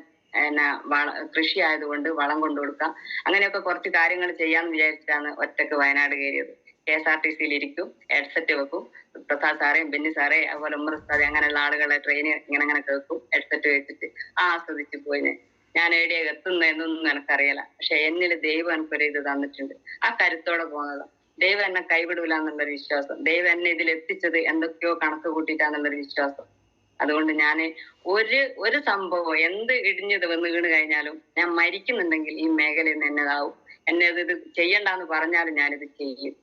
കൃഷി ആയതുകൊണ്ട് വളം കൊണ്ടു കൊടുക്കാം, അങ്ങനെയൊക്കെ കുറച്ച് കാര്യങ്ങൾ ചെയ്യാന്ന് വിചാരിച്ചിട്ടാണ് ഒറ്റക്ക് വയനാട് കയറിയത്. KSRTC ഇരിക്കും, ഹെഡ്സെറ്റ് വെക്കും, പ്രസാദ് സാറേ, ബെന്നി സാറേ, അതുപോലെ ഉമ്മർ ഉസ്താദ്, അങ്ങനെയുള്ള ആളുകളെ ട്രെയിൻ ഇങ്ങനെ കേൾക്കും, ഹെഡ്സെറ്റ് വെച്ചിട്ട് ആസ്വദിച്ച് പോയിന്. ഞാൻ എവിടെയാ എത്തുന്നതെന്നൊന്നും എനിക്കറിയില്ല. പക്ഷെ എന്നില് ദൈവം എനിക്കൊരു ഇത് തന്നിട്ടുണ്ട്. ആ കരുത്തോടെ പോകുന്നതാ. ദൈവം എന്നെ കൈവിടൂല എന്നുള്ളൊരു വിശ്വാസം, ദൈവം എന്നെ ഇതിൽ എത്തിച്ചത് എന്തൊക്കെയോ കണക്ക് കൂട്ടിയിട്ടാന്നുള്ളൊരു വിശ്വാസം. അതുകൊണ്ട് ഞാൻ ഒരു സംഭവം എന്ത് ഇടിഞ്ഞത് വന്ന് വീണ് കഴിഞ്ഞാലും ഞാൻ മരിക്കുന്നുണ്ടെങ്കിൽ ഈ മേഖലയിൽ നിന്ന് എന്നതാവും. എന്നെ ഇത് ചെയ്യണ്ടെന്ന് പറഞ്ഞാലും ഞാനിത് ചെയ്യും.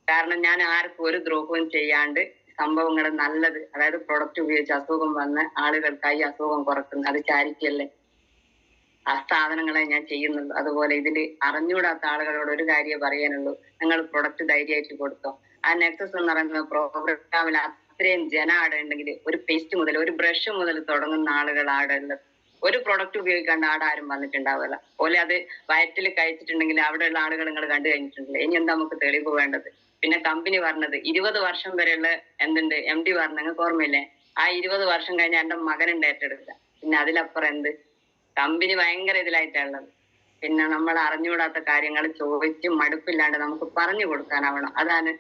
കാരണം ഞാൻ ആർക്കും ഒരു ദ്രോഹവും ചെയ്യാണ്ട് സംഭവങ്ങൾ നല്ലത്, അതായത് പ്രൊഡക്റ്റ് ഉപയോഗിച്ച് അസുഖം വന്ന് ആളുകൾക്കായി അസുഖം കുറക്കുന്നു. അത് ചാരിറ്റി അല്ലേ? ആ സാധനങ്ങളെ ഞാൻ ചെയ്യുന്നുള്ളൂ. അതുപോലെ ഇതില് അറിഞ്ഞുകൂടാത്ത ആളുകളോട് ഒരു കാര്യം പറയാനുള്ളൂ, നിങ്ങൾ പ്രൊഡക്റ്റ് ധൈര്യമായിട്ട് കൊടുത്തോ. ആ നെക്സസ് എന്ന് പറയുന്ന പ്രോഗ്രാമിൽ അത്രയും ജനം ആടെ ഉണ്ടെങ്കിൽ ഒരു പേസ്റ്റ് മുതൽ ഒരു ബ്രഷ് മുതൽ തുടങ്ങുന്ന ആളുകൾ ആടെ ഉള്ളത്. ഒരു പ്രൊഡക്റ്റ് ഉപയോഗിക്കാണ്ട് ആടെ ആരും വന്നിട്ടുണ്ടാവില്ല. പോലെ അത് വയറ്റിൽ കഴിച്ചിട്ടുണ്ടെങ്കിൽ അവിടെയുള്ള ആളുകൾ നിങ്ങൾ കണ്ടു കഴിഞ്ഞിട്ടുണ്ടല്ലോ. ഇനി എന്താ നമുക്ക് തെളിവ് വേണ്ടത്? പിന്നെ കമ്പനി പറഞ്ഞത് 20 വർഷം വരെയുള്ള എന്തുണ്ട് MD പറഞ്ഞ നിങ്ങൾക്ക് ഓർമ്മയില്ലേ? ആ 20 വർഷം കഴിഞ്ഞാൽ എന്റെ മകനുണ്ട് ഏറ്റെടുക്കുക. പിന്നെ അതിലപ്പുറം എന്ത്? കമ്പനി ഭയങ്കര ഇതിലായിട്ടുള്ളത്. പിന്നെ നമ്മൾ അറിഞ്ഞുകൂടാത്ത കാര്യങ്ങൾ ചോദിച്ച് മടുപ്പില്ലാണ്ട് നമുക്ക് പറഞ്ഞു കൊടുക്കാനാവണം. അതാണ്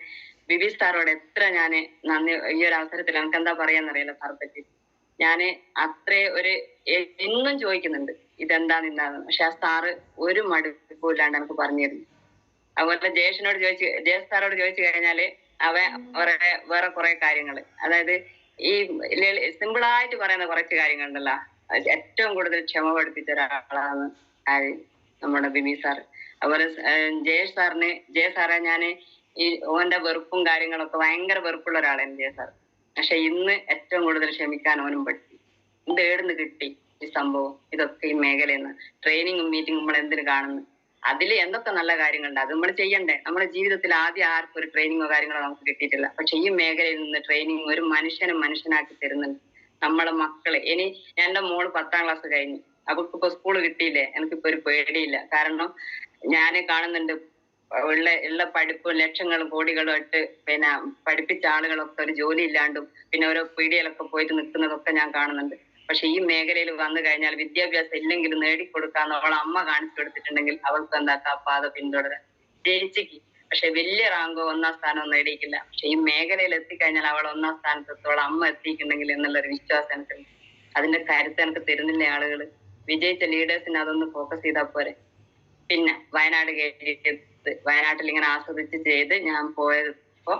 ബിബി സാറോട് എത്ര ഞാൻ നന്ദി. ഈ ഒരു അവസരത്തിൽ നമുക്ക് എന്താ പറയാന്നറിയില്ല സാറെ പറ്റി. ഞാന് എന്നും ചോദിക്കുന്നുണ്ട് ഇതെന്താന്ന്. പക്ഷെ ആ സാറ് ഒരു മടുപ്പും ഇല്ലാണ്ട് എനിക്ക് പറഞ്ഞു തരുന്നു. അതുപോലെ ജയസ് സാറോട് ചോദിച്ചു കഴിഞ്ഞാല് വേറെ കുറെ കാര്യങ്ങള്, അതായത് ഈ സിമ്പിളായിട്ട് പറയുന്ന കുറച്ച് കാര്യങ്ങളുണ്ടല്ലോ, ഏറ്റവും കൂടുതൽ ക്ഷമ പഠിപ്പിച്ച ഒരാളാണ് ആര്, നമ്മുടെ ബിബി സാറ്. അതുപോലെ ജയ സാറെ ഞാന് ഈ ഓന്റെ വെറുപ്പും കാര്യങ്ങളൊക്കെ ഭയങ്കര വെറുപ്പുള്ള ഒരാളാണ് ജയ സാർ. പക്ഷെ ഇന്ന് ഏറ്റവും കൂടുതൽ ക്ഷമിക്കാൻ ഓനും പഠിച്ചു. ഇത് ഏടുന്ന് കിട്ടി ഈ സംഭവം? ഇതൊക്കെ ഈ മേഖലയിൽ നിന്ന് ട്രെയിനിങ്ങും മീറ്റിങ്ങും നമ്മൾ എന്തിനു കാണുന്നു? അതിൽ എന്തൊക്കെ നല്ല കാര്യങ്ങളുണ്ട് അത് നമ്മൾ ചെയ്യണ്ടേ? നമ്മുടെ ജീവിതത്തിൽ ആദ്യം ആർക്കും ഒരു ട്രെയിനിങ്ങോ കാര്യങ്ങളോ നമുക്ക് കിട്ടിയിട്ടില്ല. പക്ഷെ ഈ മേഖലയിൽ നിന്ന് ട്രെയിനിങ് ഒരു മനുഷ്യനാക്കി തരുന്നുണ്ട്. നമ്മളെ മക്കള് ഇനി എന്റെ മോള് 10ാം ക്ലാസ് കഴിഞ്ഞു, അവൾക്കിപ്പോ സ്കൂള് കിട്ടിയില്ലേ, എനിക്കിപ്പോ ഒരു പേടിയില്ല. കാരണം ഞാൻ കാണുന്നുണ്ട് ഉള്ള പഠിപ്പും ലക്ഷങ്ങളും കോടികളും ഇട്ട് പിന്നെ പഠിപ്പിച്ച ആളുകളൊക്കെ ഒരു ജോലി ഇല്ലാണ്ടും പിന്നെ ഓരോ പീടികയിലൊക്കെ പോയിട്ട് നിൽക്കുന്നതൊക്കെ ഞാൻ കാണുന്നുണ്ട്. പക്ഷെ ഈ മേഖലയിൽ വന്നു കഴിഞ്ഞാൽ വിദ്യാഭ്യാസം ഇല്ലെങ്കിലും നേടിക്കൊടുക്കാന്ന് അവളെ അമ്മ കാണിച്ചു കൊടുത്തിട്ടുണ്ടെങ്കിൽ അവൾക്ക് എന്താക്കാം പാത പിന്തുടരാൻ ജയിച്ചിക്ക്. പക്ഷെ വലിയ റാങ്കോ 1ാം സ്ഥാനമോ നേടിയിട്ടില്ല. പക്ഷെ ഈ മേഖലയിൽ എത്തിക്കഴിഞ്ഞാൽ അവൾ 1ാം സ്ഥാനത്തെത്തോളം അമ്മ എത്തിയിട്ടുണ്ടെങ്കിൽ എന്നുള്ളൊരു വിശ്വാസം എനിക്കുണ്ട്. അതിന്റെ കരുത്ത് എനിക്ക് തരുന്നില്ല ആളുകൾ. വിജയിച്ച ലീഡേഴ്സിന് അതൊന്ന് ഫോക്കസ് ചെയ്താൽ പോരെ. പിന്നെ വയനാട് വയനാട്ടിൽ ഇങ്ങനെ ആസ്വദിച്ച് ചെയ്ത് ഞാൻ പോയപ്പോ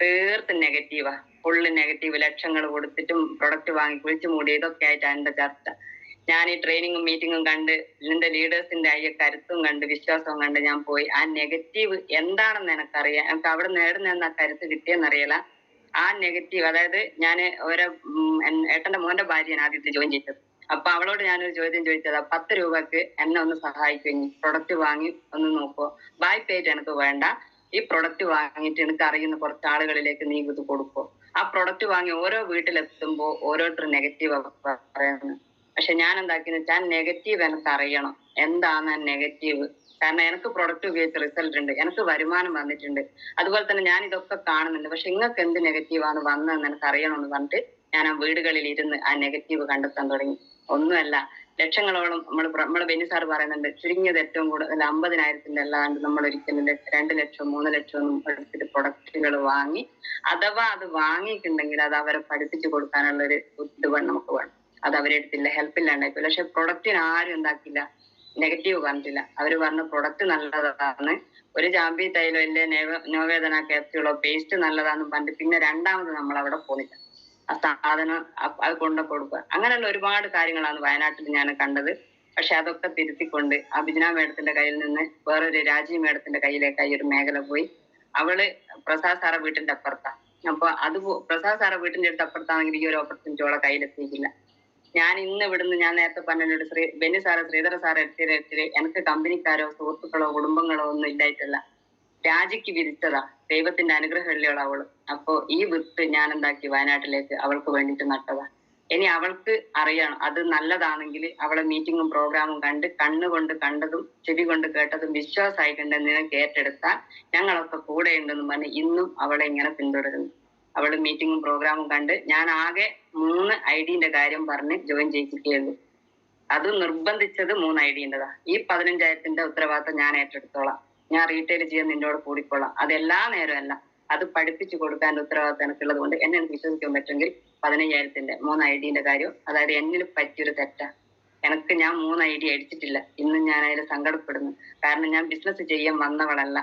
തീർത്തും നെഗറ്റീവാ, ഫുള്ള് നെഗറ്റീവ്. ലക്ഷങ്ങൾ കൊടുത്തിട്ടും പ്രൊഡക്റ്റ് വാങ്ങി കുഴിച്ചു മൂടി, ഇതൊക്കെ ആയിട്ടാണ് എന്റെ ചർച്ച. ഞാൻ ഈ ട്രെയിനിങ്ങും മീറ്റിങ്ങും കണ്ട് ഇതിന്റെ ലീഡേഴ്സിന്റെ ഈ കരുത്തും കണ്ട് വിശ്വാസവും കണ്ട് ഞാൻ പോയി. ആ നെഗറ്റീവ് എന്താണെന്ന് എനിക്കറിയാം. എനിക്ക് അവിടെ നേടുന്ന കരുത്ത് കിട്ടിയെന്നറിയില്ല. ആ നെഗറ്റീവ്, അതായത് ഞാൻ ഓരോ ഏട്ടന്റെ മോന്റെ ഭാര്യയാണ് ആദ്യത്തെ ജോയിൻ ചെയ്തത്. അപ്പൊ അവളോട് ഞാനൊരു ചോദ്യം ചോദിച്ചതാ, 10 രൂപക്ക് എന്നെ ഒന്ന് സഹായിക്കും, പ്രൊഡക്റ്റ് വാങ്ങി ഒന്ന് നോക്കോ, വായ്പയായിട്ട് എനിക്ക് വേണ്ട, ഈ പ്രൊഡക്റ്റ് വാങ്ങിയിട്ട് എനിക്ക് അറിയുന്ന കുറച്ച് ആളുകളിലേക്ക് നീ ഇത് കൊടുക്കോ. ആ പ്രൊഡക്റ്റ് വാങ്ങി ഓരോ വീട്ടിലെത്തുമ്പോ ഓരോരുത്തർ നെഗറ്റീവ് പറയുന്നത്. പക്ഷെ ഞാൻ എന്താക്കിയെന്ന് വെച്ചാൽ നെഗറ്റീവ് എനിക്ക് അറിയണം, എന്താണ് നെഗറ്റീവ്. കാരണം എനിക്ക് പ്രൊഡക്റ്റ് ഉപയോഗിച്ച് റിസൾട്ട് ഉണ്ട്, എനിക്ക് വരുമാനം വന്നിട്ടുണ്ട്. അതുപോലെ തന്നെ ഞാൻ ഇതൊക്കെ കാണുന്നുണ്ട്. പക്ഷെ നിങ്ങൾക്ക് എന്ത് നെഗറ്റീവാണ് വന്നതെന്ന് എനിക്ക് അറിയണമെന്ന് പറഞ്ഞിട്ട് ഞാൻ ആ വീടുകളിൽ ഇരുന്ന് ആ നെഗറ്റീവ് കണ്ടെത്താൻ തുടങ്ങി. ഒന്നുമല്ല, ലക്ഷങ്ങളോളം നമ്മള് ബെന്നി സാർ പറയുന്നുണ്ട്, ചുരുങ്ങിയത് ഏറ്റവും കൂടുതൽ 50,000 അല്ലാണ്ട് നമ്മൾ ഒരിക്കലും 2 ലക്ഷം 3 ലക്ഷം ഒന്നും എടുത്തിട്ട് പ്രൊഡക്റ്റുകൾ വാങ്ങി, അഥവാ അത് വാങ്ങിയിട്ടുണ്ടെങ്കിൽ അത് അവരെ പഠിപ്പിച്ചു കൊടുക്കാനുള്ള ഒരു ഇത് നമുക്ക് വേണം. അത് അവരെ അടുത്തില്ല, ഹെൽപ്പില്ലാണ്ടായിപ്പോയി. പക്ഷെ പ്രൊഡക്റ്റിന് ആരും എന്താക്കില്ല, നെഗറ്റീവ് പറഞ്ഞിട്ടില്ല. അവര് പറഞ്ഞ പ്രൊഡക്റ്റ് നല്ലതാണ്, ഒരു ജാമ്പി തൈലോ ഇല്ലേ നോവേദന ക്യാപ്സ്യൂളോ പേസ്റ്റ് നല്ലതാണെന്ന് പറഞ്ഞിട്ട് പിന്നെ രണ്ടാമത് നമ്മൾ അവിടെ പോണില്ല. ആ സാധനം അത് കൊണ്ടു കൊടുക്കുക. അങ്ങനെയുള്ള ഒരുപാട് കാര്യങ്ങളാണ് വയനാട്ടിൽ ഞാൻ കണ്ടത്. പക്ഷെ അതൊക്കെ തിരുത്തിക്കൊണ്ട് അഭിജന മേഡത്തിന്റെ കയ്യിൽ നിന്ന് വേറൊരു രാജീവ് മേഡത്തിന്റെ കയ്യിലേക്കായി ഒരു മേഖല പോയി. അവള് പ്രസാദ് സാറെ വീട്ടിന്റെ അപ്പുറത്താ. അപ്പൊ അത് പ്രസാദ് സാറെ വീട്ടിന്റെ അടുത്ത് അപ്പുറത്താണെങ്കിൽ ഈ ഒരു ഓപ്പർച്യൂണിറ്റി അവളെ കയ്യിലെത്തിയിട്ടില്ല. ഞാൻ ഇന്ന് ഇവിടുന്ന് ഞാൻ നേരത്തെ പറഞ്ഞോട് ബെന്നി സാറ് ശ്രീധര സാറ് എത്തിയിട്ട് എനിക്ക് കമ്പനിക്കാരോ സുഹൃത്തുക്കളോ കുടുംബങ്ങളോ ഒന്നും ഇല്ലായിട്ടല്ല, രാജിക്ക് വിരിച്ചതാ. ദൈവത്തിന്റെ അനുഗ്രഹമുള്ള അവള്. അപ്പൊ ഈ വിത്ത് ഞാൻ എന്താക്കി വയനാട്ടിലേക്ക് അവൾക്ക് വേണ്ടിയിട്ട് നട്ടതാ. ഇനി അവൾക്ക് അറിയണം അത് നല്ലതാണെങ്കിൽ അവളെ മീറ്റിങ്ങും പ്രോഗ്രാമും കണ്ട് കണ്ണുകൊണ്ട് കണ്ടതും ചെവി കൊണ്ട് കേട്ടതും വിശ്വാസമായി കണ്ടെന്ന് നിനക്ക് ഏറ്റെടുത്താൽ ഞങ്ങളൊക്കെ കൂടെ ഉണ്ടെന്ന് പറഞ്ഞ് ഇന്നും അവളെ ഇങ്ങനെ പിന്തുടരുന്നു. അവള് മീറ്റിങ്ങും പ്രോഗ്രാമും കണ്ട് ഞാൻ ആകെ 3 ഐഡിന്റെ കാര്യം പറഞ്ഞ് ജോയിൻ ചെയ്യിപ്പിക്കുകയുള്ളൂ. അത് നിർബന്ധിച്ചത് 3 ഐഡിൻ്റെതാ. ഈ 15,000 ഉത്തരവാദിത്തം ഞാൻ ഏറ്റെടുത്തോളാം, ഞാൻ റീറ്റെയിൽ ചെയ്യാൻ നിന്നോട് കൂടിക്കോളാം. അതെല്ലാ നേരമല്ല, അത് പഠിപ്പിച്ചു കൊടുക്കാൻ ഉത്തരവാദിത്തം എനിക്കുള്ളത് കൊണ്ട് എന്നെ വിശ്വസിക്കാൻ പറ്റുമെങ്കിൽ 15,000 3 ഐഡിന്റെ കാര്യം, അതായത് എന്നിൽ പറ്റിയൊരു തെറ്റാ. ഞാൻ 3 ഐഡി അടിച്ചിട്ടില്ല. ഇന്നും ഞാൻ അതിൽ സങ്കടപ്പെടുന്നു. കാരണം ഞാൻ ബിസിനസ് ചെയ്യാൻ വന്നവളല്ല.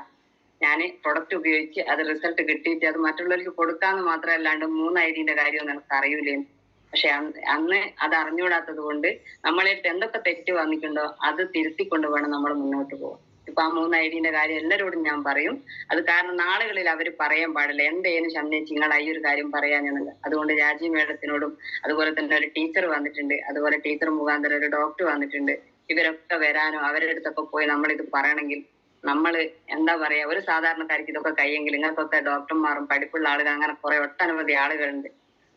ഞാൻ പ്രൊഡക്റ്റ് ഉപയോഗിച്ച് അത് റിസൾട്ട് കിട്ടിയിട്ട് അത് മറ്റുള്ളവർക്ക് കൊടുക്കാന്ന് മാത്രമല്ലാണ്ട് 3 ഐഡിന്റെ കാര്യമൊന്നും എനിക്ക് അറിയൂലേന്ന്. പക്ഷെ അന്ന് അത് അറിഞ്ഞുകൂടാത്തത് കൊണ്ട് നമ്മളടുത്ത് എന്തൊക്കെ തെറ്റ് വന്നിട്ടുണ്ടോ അത് തിരുത്തിക്കൊണ്ട് വേണം നമ്മൾ മുന്നോട്ട് പോകാൻ. ഇപ്പൊ ആ 3 ഐഡിന്റെ കാര്യം എല്ലാവരോടും ഞാൻ പറയും. അത് കാരണം നാളുകളിൽ അവർ പറയാൻ പാടില്ല, എന്തേലും ശന്നേച്ചി നിങ്ങൾ ഈ ഒരു കാര്യം പറയാഞ്ഞെന്നുള്ളത്. അതുകൊണ്ട് രാജീവ് മേഡത്തിനോടും അതുപോലെ തന്നെ ഒരു ടീച്ചർ വന്നിട്ടുണ്ട്, അതുപോലെ ടീച്ചർ മുഖാന്തരം ഒരു ഡോക്ടർ വന്നിട്ടുണ്ട്. ഇവരൊക്കെ വരാനോ അവരുടെ അടുത്തൊക്കെ പോയി നമ്മളിത് പറയണമെങ്കിൽ നമ്മള് എന്താ പറയാ, ഒരു സാധാരണക്കാർക്ക് ഇതൊക്കെ കഴിയെങ്കിൽ ഇങ്ങനത്തെ ഡോക്ടർമാരും പഠിപ്പുള്ള ആളുകൾ അങ്ങനെ കുറെ ഒട്ടനവധി ആളുകളുണ്ട്.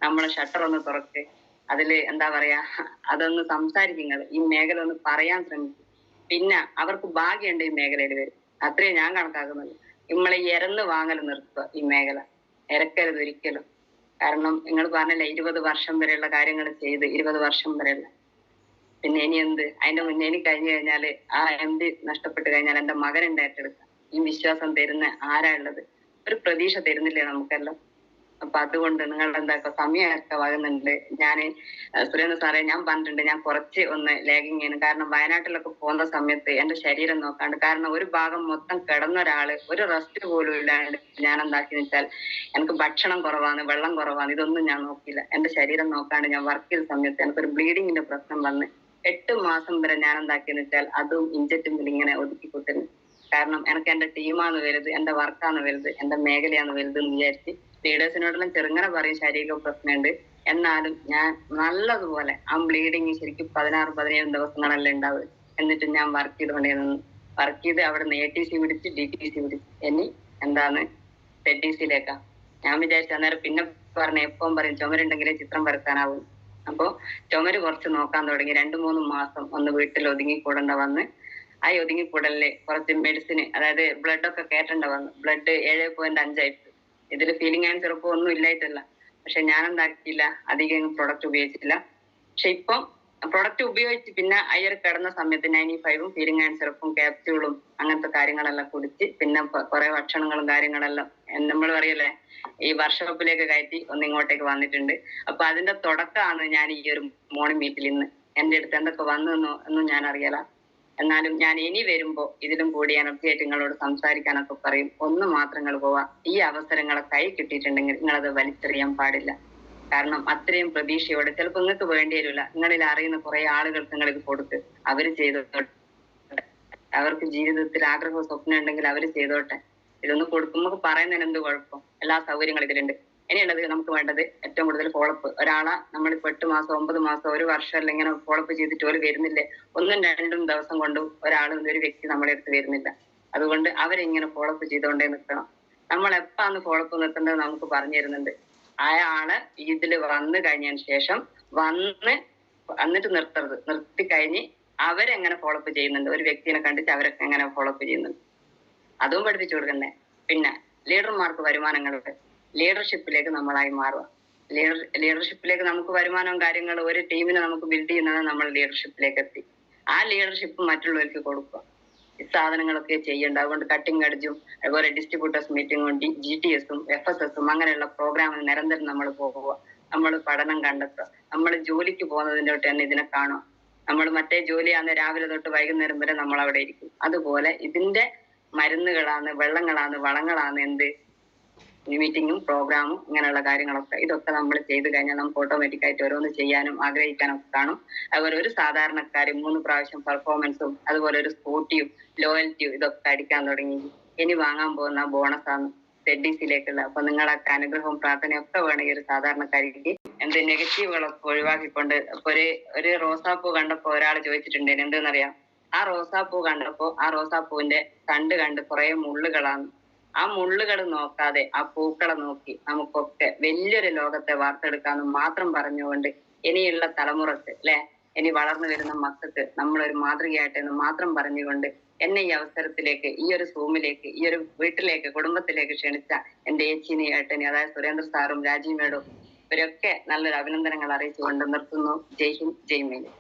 നമ്മളെ ഷട്ടർ ഒന്ന് തുറക്ക്, അതില് എന്താ പറയാ, അതൊന്ന് സംസാരിക്കുക, ഈ മേഖല ഒന്ന് പറയാൻ ശ്രമിക്കും. പിന്നെ അവർക്ക് ഭാഗ്യമുണ്ട് ഈ മേഖലയിൽ വരും, അത്രേ ഞാൻ കണക്കാക്കുന്നത്. നമ്മളെ ഇരന്ന് വാങ്ങൽ നിർത്തുക, ഈ മേഖല ഇരക്കരുത് ഒരിക്കലും. കാരണം നിങ്ങൾ പറഞ്ഞില്ല 20 വർഷം വരെയുള്ള കാര്യങ്ങൾ ചെയ്ത് 20 വർഷം വരെയുള്ള, പിന്നെ ഇനി എന്ത്? അതിന്റെ മുന്നേ ഇനി കഴിഞ്ഞു കഴിഞ്ഞാല് ആ എന്ത് നഷ്ടപ്പെട്ട് കഴിഞ്ഞാൽ എന്റെ മകൻ ഏറ്റെടുക്കാം. ഈ വിശ്വാസം തരുന്ന ആരാ ഉള്ളത്? ഒരു പ്രതീക്ഷ തരുന്നില്ലേ നമുക്കെല്ലാം? അപ്പൊ അതുകൊണ്ട് നിങ്ങൾ എന്താ സമയമൊക്കെ വകുന്നുണ്ട്. ഞാന് സുരേന്ദ്ര സാറേ ഞാൻ പറഞ്ഞിട്ടുണ്ട്, ഞാൻ കുറച്ച് ഒന്ന് ലാഗിങ് ചെയ്യുന്നു. കാരണം വയനാട്ടിലൊക്കെ പോകുന്ന സമയത്ത് എന്റെ ശരീരം നോക്കാണ്ട്, കാരണം ഒരു ഭാഗം മൊത്തം കിടന്ന ഒരാള് ഒരു റെസ്റ്റ് പോലും ഇല്ലാണ്ട് ഞാൻ എന്താക്കിന്ന് വെച്ചാൽ എനിക്ക് ഭക്ഷണം കുറവാണ്, വെള്ളം കുറവാണ്, ഇതൊന്നും ഞാൻ നോക്കിയില്ല. എന്റെ ശരീരം നോക്കാണ്ട് ഞാൻ വർക്ക് ചെയ്ത സമയത്ത് എനിക്കൊരു ബ്ലീഡിങ്ങിന്റെ പ്രശ്നം വന്ന് 8 മാസം വരെ ഞാൻ എന്താക്കിയെന്ന് വെച്ചാൽ അതും ഇഞ്ചക്ഷൻ ഇങ്ങനെ ഒതുക്കിക്കൊണ്ടിരുന്നു. കാരണം എനിക്ക് എന്റെ ടീമാണ് വലുത്, എന്റെ വർക്കാണ് വലുത്, എന്റെ മേഖലയാണ് വലുത് എന്ന് വിചാരിച്ച് ലീഡേഴ്സിനോടെല്ലാം ചെറുങ്ങനെ പറയും ശാരീരിക പ്രശ്നമുണ്ട്. എന്നാലും ഞാൻ നല്ലതുപോലെ ആ ബ്ലീഡിങ് ശരിക്കും 16-17 ദിവസങ്ങളെല്ലാം ഉണ്ടാവുക. എന്നിട്ട് ഞാൻ വർക്ക് ചെയ്തുകൊണ്ടിരുന്നു. വർക്ക് ചെയ്ത് അവിടെ നിന്ന് ATC പിടിച്ച് DTC പിടിച്ച് ഇനി എന്താണ് ZTC-ലേക്കാ. ഞാൻ വിചാരിച്ചു അന്നേരം പിന്നെ എപ്പം പറയും ചുമരുണ്ടെങ്കിലേ ചിത്രം വരക്കാനാവും. അപ്പൊ ചുമര് കുറച്ച് നോക്കാൻ തുടങ്ങി. 2-3 മാസം ഒന്ന് വീട്ടിൽ ഒതുങ്ങിക്കൂടേണ്ട വന്ന്. ആ ഒതുങ്ങിക്കൂടലില് കുറച്ച് മെഡിസിന്, അതായത് ബ്ലഡ് ഒക്കെ കയറ്റേണ്ട വന്നു. ബ്ലഡ് 7.5 ഇതില് ഫീലിംഗ് ആൻഡ് സിറപ്പ് ഒന്നും ഇല്ലായിട്ടല്ല. പക്ഷെ ഞാൻ എന്താക്കിയില്ല, അധികം പ്രൊഡക്റ്റ് ഉപയോഗിച്ചില്ല. പക്ഷെ ഇപ്പം പ്രൊഡക്റ്റ് ഉപയോഗിച്ച് പിന്നെ അയ്യർ കിടന്ന സമയത്ത് 95 ഫീലിംഗ് ആൻഡ് സിറപ്പും ക്യാപ്സ്യൂളും അങ്ങനത്തെ കാര്യങ്ങളെല്ലാം കുടിച്ച് പിന്നെ കുറെ ഭക്ഷണങ്ങളും കാര്യങ്ങളെല്ലാം നമ്മൾ പറയല്ലേ ഈ വർക്ക്ഷോപ്പിലേക്ക് കയറ്റി ഇങ്ങോട്ടേക്ക് വന്നിട്ടുണ്ട്. അപ്പൊ അതിന്റെ തുടക്കമാണ് ഞാൻ ഈ ഒരു മോർണിംഗ് മീറ്റിൽ ഇന്ന്. എന്റെ അടുത്ത് എന്തൊക്കെ വന്നു എന്നും ഞാൻ അറിയാല. എന്നാലും ഞാൻ ഇനി വരുമ്പോ ഇതിലും കൂടി എനർജി ആയിട്ട് നിങ്ങളോട് സംസാരിക്കാനൊക്കെ പറയും. ഒന്ന് മാത്രം നിങ്ങൾ പോവാ, ഈ അവസരങ്ങളെ കൈ കിട്ടിയിട്ടുണ്ടെങ്കിൽ നിങ്ങളത് വലിച്ചെറിയാൻ പാടില്ല. കാരണം അത്രയും പ്രതീക്ഷയോടെ ചിലപ്പോൾ നിങ്ങൾക്ക് വേണ്ടി വരില്ല. നിങ്ങളിൽ അറിയുന്ന കുറെ ആളുകൾക്ക് നിങ്ങൾക്ക് കൊടുത്ത് അവര് ചെയ്തോട്ടെ, അവർക്ക് ജീവിതത്തിൽ ആഗ്രഹവും സ്വപ്നം ഉണ്ടെങ്കിൽ അവര് ചെയ്തോട്ടെ. ഇതൊന്ന് കൊടുക്കുമ്പോൾ പറയുന്നതിന് എന്ത് കുഴപ്പം? എല്ലാ സൗകര്യങ്ങളും ഇതിലുണ്ട്. ഇനിയുള്ളത് നമുക്ക് വേണ്ടത് ഏറ്റവും കൂടുതൽ ഫോളോപ്പ്. ഒരാളെ നമ്മളിപ്പോ 8 മാസം 9 മാസം 1 വർഷം അല്ല ഇങ്ങനെ ഫോളോപ്പ് ചെയ്തിട്ട് ഒരു വരുന്നില്ലേ, 1-2 ദിവസം കൊണ്ടും ഒരു വ്യക്തി നമ്മളെ അടുത്ത് വരുന്നില്ല. അതുകൊണ്ട് അവരിങ്ങനെ ഫോളോപ്പ് ചെയ്തുകൊണ്ടേ നിൽക്കണം. നമ്മൾ എപ്പാന്ന് ഫോളോപ്പ് നിർത്തേണ്ടത് നമുക്ക് പറഞ്ഞു തരുന്നുണ്ട്. അയാള് ഇതില് വന്നു കഴിഞ്ഞതിന് ശേഷം എന്നിട്ട് നിർത്തരുത്. നിർത്തി കഴിഞ്ഞ് അവരെങ്ങനെ ഫോളോപ്പ് ചെയ്യുന്നുണ്ട്, ഒരു വ്യക്തിനെ കണ്ടിട്ട് അവരൊക്കെ എങ്ങനെ ഫോളോപ്പ് ചെയ്യുന്നുണ്ട്, അതും പഠിപ്പിച്ചു കൊടുക്കണ്ടേ. പിന്നെ ലീഡർമാർക്ക് വരുമാനങ്ങളുണ്ട്. ലീഡർഷിപ്പിലേക്ക് നമ്മളായി മാറുക. ലീഡർഷിപ്പിലേക്ക് നമുക്ക് വരുമാനവും കാര്യങ്ങളും ഒരു ടീമിനെ നമുക്ക് ബിൽഡ് ചെയ്യുന്നത് നമ്മൾ ലീഡർഷിപ്പിലേക്ക് എത്തി. ആ ലീഡർഷിപ്പ് മറ്റുള്ളവർക്ക് കൊടുക്കുക. ഈ സാധനങ്ങളൊക്കെ ചെയ്യേണ്ട. അതുകൊണ്ട് കട്ടിംഗ് എഡ്ജും അതുപോലെ ഡിസ്ട്രിബ്യൂട്ടേഴ്സ് മീറ്റിങ്ങും GTS-ഉം FSS-ഉം അങ്ങനെയുള്ള പ്രോഗ്രാമിന് നിരന്തരം നമ്മൾ പോവുക. നമ്മൾ പഠനം കണ്ടെത്തുക. നമ്മൾ ജോലിക്ക് പോകുന്നതിൻ്റെ തൊട്ട് തന്നെ ഇതിനെ കാണുക. നമ്മൾ മറ്റേ ജോലിയാണ് രാവിലെ തൊട്ട് വൈകുന്നേരം വരെ നമ്മൾ അവിടെ ഇരിക്കും. അതുപോലെ ഇതിന്റെ മരുന്നുകളാണ്, വെള്ളങ്ങളാണ്, വളങ്ങളാണ് എന്ത് മീറ്റിങ്ങും പ്രോഗ്രാമും ഇങ്ങനെയുള്ള കാര്യങ്ങളൊക്കെ. ഇതൊക്കെ നമ്മൾ ചെയ്തു കഴിഞ്ഞാൽ നമുക്ക് ഓട്ടോമാറ്റിക് ആയിട്ട് ഓരോന്ന് ചെയ്യാനും ആഗ്രഹിക്കാനും ഒക്കെ കാണും. അതുപോലെ ഒരു സാധാരണക്കാര് 3 പ്രാവശ്യം പെർഫോമൻസും അതുപോലെ ഒരു സ്കൂട്ടിയും ലോയൽറ്റിയും ഇതൊക്കെ അടിക്കാൻ തുടങ്ങി. ഇനി വാങ്ങാൻ പോകുന്ന ബോണസാണ് ZTC-ലേക്കുള്ള. അപ്പൊ നിങ്ങളൊക്കെ അനുഗ്രഹവും പ്രാർത്ഥനയും ഒക്കെ വേണം ഈ ഒരു സാധാരണക്കാരിക്ക്. എന്ത് നെഗറ്റീവുകളൊക്കെ ഒഴിവാക്കിക്കൊണ്ട്. ഇപ്പൊ ഒരു റോസാപ്പൂ കണ്ടപ്പോ ഒരാൾ ചോദിച്ചിട്ടുണ്ട് എന്തെന്നറിയാം, ആ റോസാപ്പൂ കണ്ടപ്പോ ആ റോസാപ്പൂവിന്റെ തണ്ട് കണ്ട് കുറെ മുള്ളുകളാണ്. ആ മുള്ളുകൾ നോക്കാതെ ആ പൂക്കളെ നോക്കി നമുക്കൊക്കെ വലിയൊരു ലോകത്തെ വാർത്തെടുക്കാമെന്ന് മാത്രം പറഞ്ഞുകൊണ്ട് ഇനിയുള്ള തലമുറക്ക് ഇനി വളർന്നു വരുന്ന മക്കൾക്ക് നമ്മളൊരു മാതൃകയായിട്ട് എന്ന് മാത്രം പറഞ്ഞുകൊണ്ട് എന്നെ ഈ അവസരത്തിലേക്ക്, ഈ ഒരു സൂമിലേക്ക്, ഈ ഒരു വീട്ടിലേക്ക്, കുടുംബത്തിലേക്ക് ക്ഷണിച്ച എന്റെ ഏച്ചിനി ഏട്ടനി, അതായത് സുരേന്ദ്ര സാറും രാജീവ് മേഡും, ഇവരൊക്കെ നല്ലൊരു അഭിനന്ദനങ്ങൾ അറിയിച്ചുകൊണ്ട് നിർത്തുന്നു. ജയ് ഹിന്ദ്, ജയ് മേലി.